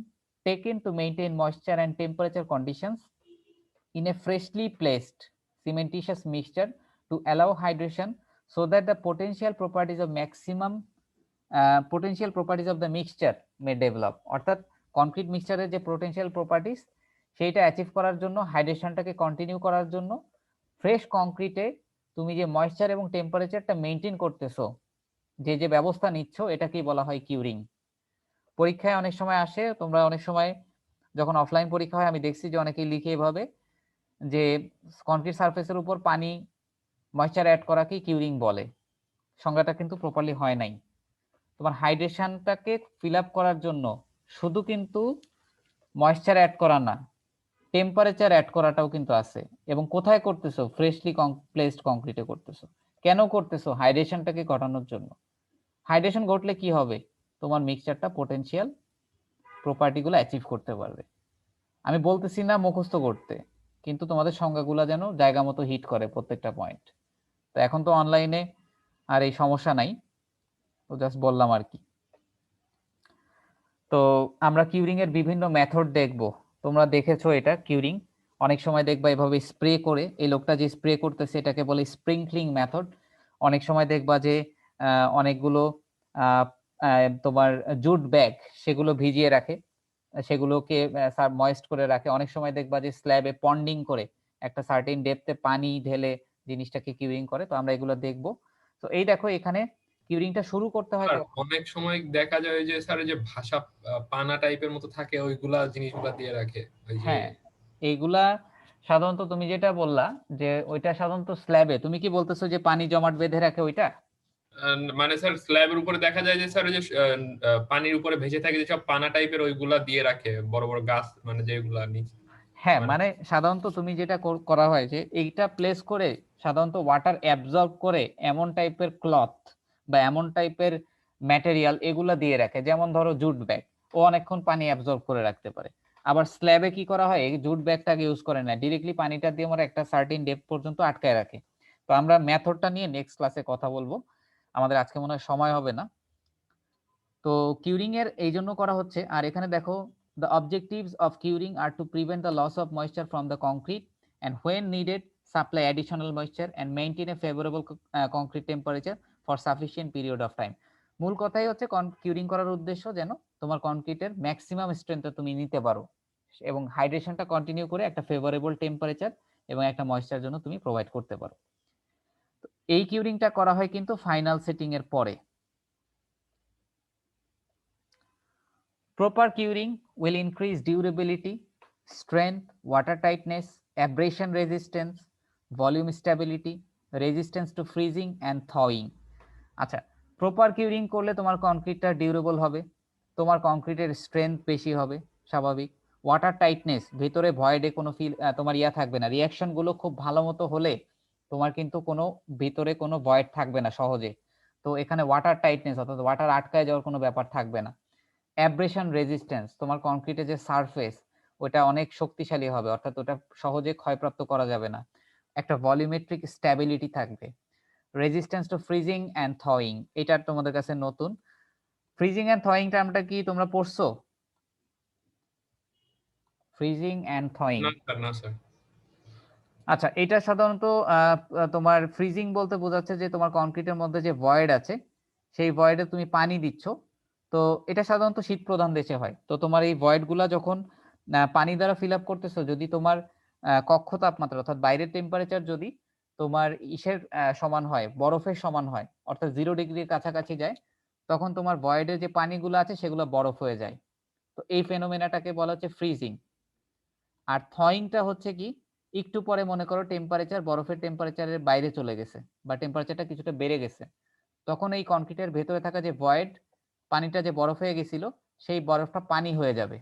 taken to maintain moisture and temperature conditions in a freshly placed cementitious mixture to allow hydration so that the potential properties of the mixture may develop. অর্থাৎ concrete মিক্সচারের যে potential properties, সেইটা achieve করার জন্য, হাইড্রেশনটাকে continue করার জন্য fresh কনক্রিটে তুমি যে moisture এবং টেম্পারেচারটা মেইনটেইন করতেছো, যে যে ব্যবস্থা নিচ্ছ, এটাকেই বলা হয় কিউরিং। পরীক্ষায় অনেক সময় আসে, তোমরা অনেক সময় যখন অফলাইন পরীক্ষা হয়, আমি দেখছি যে অনেকেই লিখে এভাবে যে কনক্রিট সারফেসের উপর পানি ময়েশ্চার অ্যাড করাকে কিউরিং বলে। সংজ্ঞাটা কিন্তু প্রপারলি হয় নাই। তোমার হাইড্রেশনটাকে ফিল আপ করার জন্য শুধু কিন্তু ময়েশ্চার অ্যাড করা না, টেম্পারেচার অ্যাড করাটাও কিন্তু আছে। এবং কোথায় করতেছো? ফ্রেশলি প্লেসড কংক্রিটে করতেছো। কেন করতেছো? হাইড্রেশনটাকে ঘটানোর জন্য। হাইড্রেশন ঘটলে কি হবে? তোমার মিক্সচারটা পোটেনশিয়াল প্রপার্টিগুলো অ্যাচিভ করতে পারবে। আমি বলতেছি না মুখস্থ করতে, কিন্তু তোমাদের সংজ্ঞাগুলো যেন জায়গা মতো হিট করে প্রত্যেকটা পয়েন্ট। তো এখন তো অনলাইনে আর এই সমস্যা নাই, তো জাস্ট বললাম আর কি। তো আমরা কিউরিং এর বিভিন্ন মেথড দেখব। তোমরা দেখেছো এটা কিউরিং, অনেক সময় দেখবা এভাবে স্প্রে করে, এই লোকটা যে স্প্রে করতেছে এটাকে বলে স্প্রিংকলিং মেথড। অনেক সময় দেখবা যে অনেকগুলো তোমার জুট ব্যাগ, সেগুলো ভিজিয়ে রাখে, সেগুলোকে ময়েস্ট করে রাখে। অনেক সময় দেখবা যে স্ল্যাবে পন্ডিং করে একটা সার্টেন ডেপথে পানি ঢেলে জিনিসটাকে কিউরিং করে। তো আমরা এগুলো দেখবো। তো তো এই দেখো এখানে কিউরিংটা শুরু করতে হয় আর অনেক সময় দেখা যায় যে স্যার যে ভাষা পানা টাইপের মতো থাকে ওইগুলা জিনিসগুলা দিয়ে রাখে ওই যে হ্যাঁ, এইগুলা সাধারণত তুমি যেটা বললা যে ওইটা সাধারণত স্ল্যাবে, তুমি কি বলতেছো যে পানি জমাট বেঁধে রাখে ওইটা? মানে স্যার স্ল্যাবের উপরে দেখা যায় যে স্যার ওই যে পানির উপরে ভেসে থাকে যেসব পানা টাইপের ওইগুলা দিয়ে রাখে বড় বড় গাছ মানে যেগুলা নিচে হ্যাঁ, মানে মানে সাধারণত তুমি যেটা করা হয় যে এইটা প্লেস করে সাধারণত ওয়াটার অ্যাবজর্ব করে এমন টাইপের ক্লথ বা এমন টাইপের ম্যাটেরিয়াল এগুলা দিয়ে রাখে, যেমন ধরো জুট ব্যাগ, ও অনেকক্ষণ পানি অ্যাবজর্ব করে রাখতে পারে। আবার স্ল্যাবে কি করা হয়, এই জুট ব্যাগটাকে ইউজ করে না, ডিরেক্টলি পানিটা দিয়ে আমরা একটা সার্টেন ডেপথ পর্যন্ত আটকায় রাখে। তো আমরা মেথডটা নিয়ে নেক্সট ক্লাসে কথা বলবো, আমাদের আজকে মনে হয় সময় হবে না। তো কিউরিং এর এই জন্য করা হচ্ছে। আর এখানে দেখো, the objectives of curing are to prevent the loss of moisture from the concrete and when needed supply additional moisture and maintain a favorable concrete temperature for sufficient period of time. মূল কথাই হচ্ছে curing করার উদ্দেশ্য যেন তোমার কনক্রিটের maximum স্ট্রেংথটা তুমি নিতে পারো এবং হাইড্রেশনটা কন্টিনিউ করে একটা ফেভারেবল টেম্পারেচার এবং একটা ময়েশ্চার জন্য তুমি প্রোভাইড করতে পারো। এই কিউরিংটা করা হয় কিন্তু ফাইনাল সেটিং এর পরে। Proper curing will increase durability, strength, water tightness, abrasion resistance, volume stability, resistance to freezing and thawing. আচ্ছা, প্রপার কিউরিং করলে তোমার কনক্রিটটা ডিউরেবল হবে, তোমার কনক্রিটের স্ট্রেংথ বেশি হবে স্বাভাবিক, ওয়াটার টাইটনেস, ভিতরে ভয়েডে কোনো তোমার থাকবে না, রিয়াকশন গুলো খুব ভালো মতো হলে তোমার কিন্তু কোনো ভিতরে কোনো ভয়েড থাকবে না সহজে। তো এখানে ওয়াটার টাইটনেস অর্থাৎ ওয়াটার আটকায় যাওয়ার কোনো ব্যাপার থাকবে না। অ্যাব্রেশন রেজিস্ট্যান্স, তোমার কনক্রিটের যে সারফেস ওটা অনেক শক্তিশালী হবে, অর্থাৎ ওটা সহজে ক্ষয়প্রাপ্ত করা যাবে না। একটা ভলিউমেট্রিক স্ট্যাবিলিটি থাকবে। Resistance to freezing and thawing, এটা তোমাদের কাছে নতুন। ফ্রিজিং অ্যান্ড থয়িং টার্মটা কি তোমরা পড়ছো? ফ্রিজিং অ্যান্ড থয়িং, না স্যার না স্যার আচ্ছা, এটা সাধারণত তোমার ফ্রিজিং বলতে বোঝাচ্ছে যে তোমার কনক্রিটের মধ্যে যে ভয়েড আছে সেই ভয়েডে তুমি পানি দিচ্ছ। তো এটা সাধারণত শীত প্রধান দেশে হয়। তো তোমার এই ভয়েড গুলা যখন পানি দ্বারা ফিল আপ করতেছো, যদি তোমার কক্ষ তাপমাত্রা অর্থাৎ বাইরের টেম্পারেচার যদি তোমার ইসের সমান হয়, বরফের সমান হয়, অর্থাৎ 0 ডিগ্রির কাছাকাছি যায়, তখন তোমার ভয়েডের যে পানিগুলো আছে সেগুলো বরফ হয়ে যায়। তো এই ফেনোমেনাটাকে বলা হচ্ছে ফ্রিজিং। আর থয়িংটা হচ্ছে কি, একটু পরে মনে করো টেম্পারেচার বরফের টেম্পারেচারের বাইরে চলে গেছে বা টেম্পারেচারটা কিছুটা বেড়ে গেছে, তখন এই কনক্রিটের ভেতরে থাকা যে ভয়েড, পানিটা যে বরফ হয়ে গেছিল সেই বরফটা পানি হয়ে যাবে,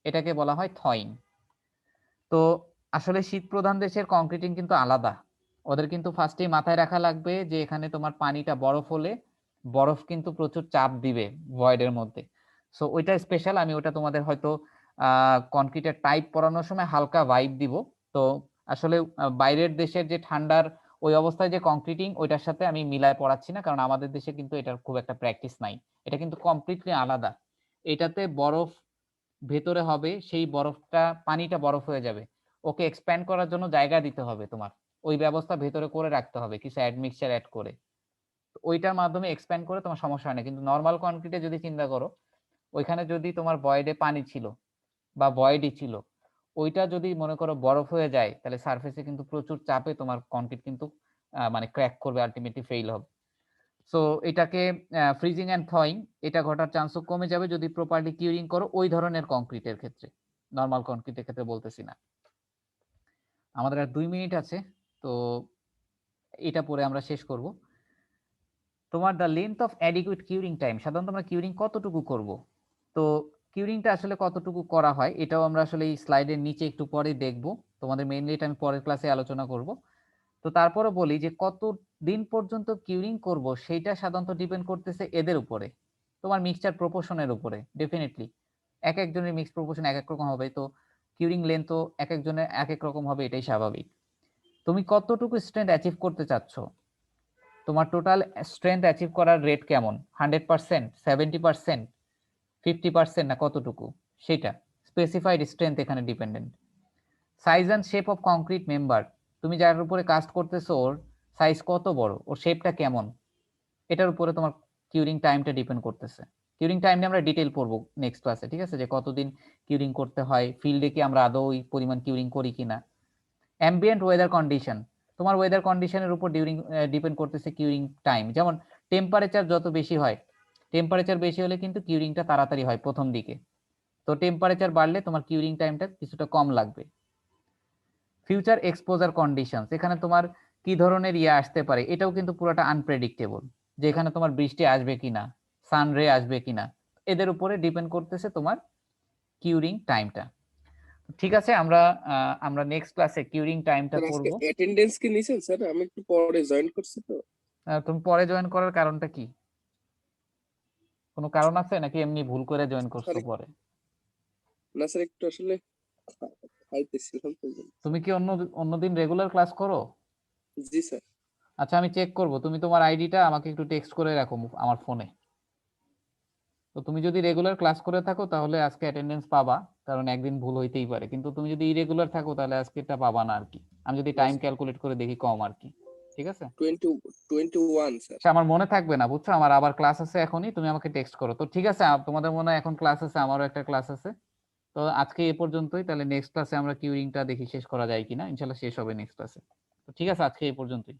এটাকে বলা হয় থয়িং। তো আসলে শীত প্রধান দেশের কংক্রিটিং কিন্তু আলাদা, ওদের কিন্তু ফার্স্টেই মাথায় রাখা লাগবে যে এখানে তোমার পানিটা বরফ হলে বরফ কিন্তু প্রচুর চাপ দিবে ভয়েডের মধ্যে। সো ওইটা স্পেশাল, আমি ওটা তোমাদের হয়তো কনক্রিটের টাইপ পড়ানোর সময় হালকা ভাইব দিব। তো আসলে বাইরের দেশের যে ঠান্ডার ওই অবস্থায় যে কংক্রিটিং ওইটার সাথে আমি মিলায় পড়াচ্ছি না, কারণ আমাদের দেশে কিন্তু এটার খুব একটা প্র্যাকটিস নাই, এটা কিন্তু কমপ্লিটলি আলাদা। এটাতে বরফ ভেতরে হবে, সেই বরফটা পানিটা বরফ হয়ে যাবে, ওকে এক্সপ্যান্ড করার জন্য জায়গা দিতে হবে, তোমার ওই ব্যবস্থা ভেতরে করে রাখতে হবে কিছু অ্যাডমিক্সচার অ্যাড করে, ওইটার মাধ্যমে এক্সপ্যান্ড করে তোমার সমস্যা হয় না। কিন্তু নর্মাল কনক্রিটে যদি চিন্তা করো, ওইখানে যদি তোমার ভয়েডে পানি ছিল বা ভয়েডই ছিল, ওইটা যদি মনে করো বরফ হয়ে যায়, তাহলে সারফেসে কিন্তু প্রচুর চাপে তোমার কনক্রিট কিন্তু মানে ক্র্যাক করবে, আলটিমেটলি ফেইল হবে। সো এটাকে ফ্রিজিং এন্ড থয়িং, এটা ঘটার চান্সও কমে যাবে যদি প্রপারলি কিউরিং করো ওই ধরনের কংক্রিটের ক্ষেত্রে, নরমাল কংক্রিটের ক্ষেত্রে বলতেছি না। আমাদের আর 2 মিনিট আছে, তো এটা পরে আমরা শেষ করব। তোমার the length of adequate curing time, সাধারণত আমরা কিউরিং কতটুকু করব? তো কিউরিংটা আসলে কতটুকু করা হয় এটাও আমরা আসলে এই স্লাইডের নিচে একটু পরে দেখব, তোমাদের মেইনলি এটা আমি পরের ক্লাসে আলোচনা করব। তো তারপরে বলি যে কত দিন পর্যন্ত কিউরিং করব সেইটা সাধারণত ডিপেন্ড করতেছে এদের উপরে, তোমার মিক্সচার প্রপোর্শনের উপরে। ডেফিনেটলি এক একজনের মিক্স প্রপোর্শন এক এক রকম হবে, তো কিউরিং লেন্থও এক একজনের এক এক রকম হবে, এটাই স্বাভাবিক। তুমি কতটুকু স্ট্রেংথ অ্যাচিভ করতে চাচ্ছ, তোমার টোটাল স্ট্রেংথ অ্যাচিভ করার রেট কেমন, 100%, 70%, 50% না কতটুকু, সেটা স্পেসিফাইড স্ট্রেংথ এখানে dependent. Size and shape of concrete member, তুমি যার উপরে কাস্ট করতেছো ওর সাইজ কত বড়, ওর শেপটা কেমন, এটার উপরে তোমার কিউরিং টাইমটা ডিপেন্ড করতেছে। কিউরিং টাইম নিয়ে আমরা ডিটেইল পড়বো নেক্সট ক্লাসে, ঠিক আছে, যে কতদিন কিউরিং করতে হয়, ফিল্ডে কি আমরা আদৌ ওই পরিমাণ কিউরিং করি কিনা। অ্যাম্বিয়েন্ট ওয়েদার কন্ডিশন, তোমার ওয়েদার কন্ডিশনের উপর ডিপেন্ড করতেছে কিউরিং টাইম। যেমন টেম্পারেচার যত বেশি হয়, টেম্পারেচার বেশি হলে কিন্তু কিউরিংটা তাড়াতাড়ি হয় প্রথম দিকে, তো টেম্পারেচার বাড়লে তোমার কিউরিং টাইমটা কিছুটা কম লাগবে। ফিউচার এক্সপোজার কন্ডিশনস, এখানে তোমার কি ধরনের ইয়ে আসতে পারে এটাও কিন্তু পুরোটা আনপ্রেডিক্টেবল, যে এখানে তোমার বৃষ্টি আসবে কিনা, সানরে আসবে কিনা, এদের উপরে ডিপেন্ড করতেছে তোমার কিউরিং টাইমটা। ঠিক আছে, আমরা নেক্সট ক্লাসে কিউরিং টাইমটা স্যার আজকে পড়বো। অ্যাটেন্ডেন্স কি নিছেন স্যার? আমি একটু পরে জয়েন করছি তো। তুমি পরে জয়েন করার কারণটা কি? কোনো কারণ আছে নাকি এমনি ভুল করে জয়েন করছো স্যার পরে? না স্যার, একটু আসলে খাইতেছিলাম তো এই জন্য। তুমি কি অন্যদিন রেগুলার ক্লাস করো? জি স্যার। আচ্ছা আমি চেক করব, তুমি তোমার আইডিটা আমাকে একটু টেক্সট করে রাখো আমার ফোনে। তো তুমি যদি রেগুলার ক্লাস করে থাকো তাহলে আজকে অ্যাটেন্ডেন্স পাবা, কারণ একদিন ভুল হইতেই পারে, কিন্তু তুমি যদি ইরেগুলার থাকো তাহলে আজকে এটা পাবা না আর কি। আমি যদি টাইম ক্যালকুলেট করে দেখি কম আর কি। ঠিক আছে, 21 স্যার। আচ্ছা, আমার মনে থাকবে না বুঝছো, আমার আবার ক্লাস আছে এখনই, তুমি আমাকে টেক্সট করো। তো ঠিক আছে, তোমাদের মনে হয় এখন ক্লাস আছে, আমারও একটা ক্লাস আছে। তো আজকে এ পর্যন্তই, তাহলে নেক্সট ক্লাসে আমরা কিউরিংটা দেখি শেষ করা যায় কিনা, ইনশাল্লাহ শেষ হবে নেক্সট ক্লাসে। তো ঠিক আছে, আজকে এই পর্যন্তই।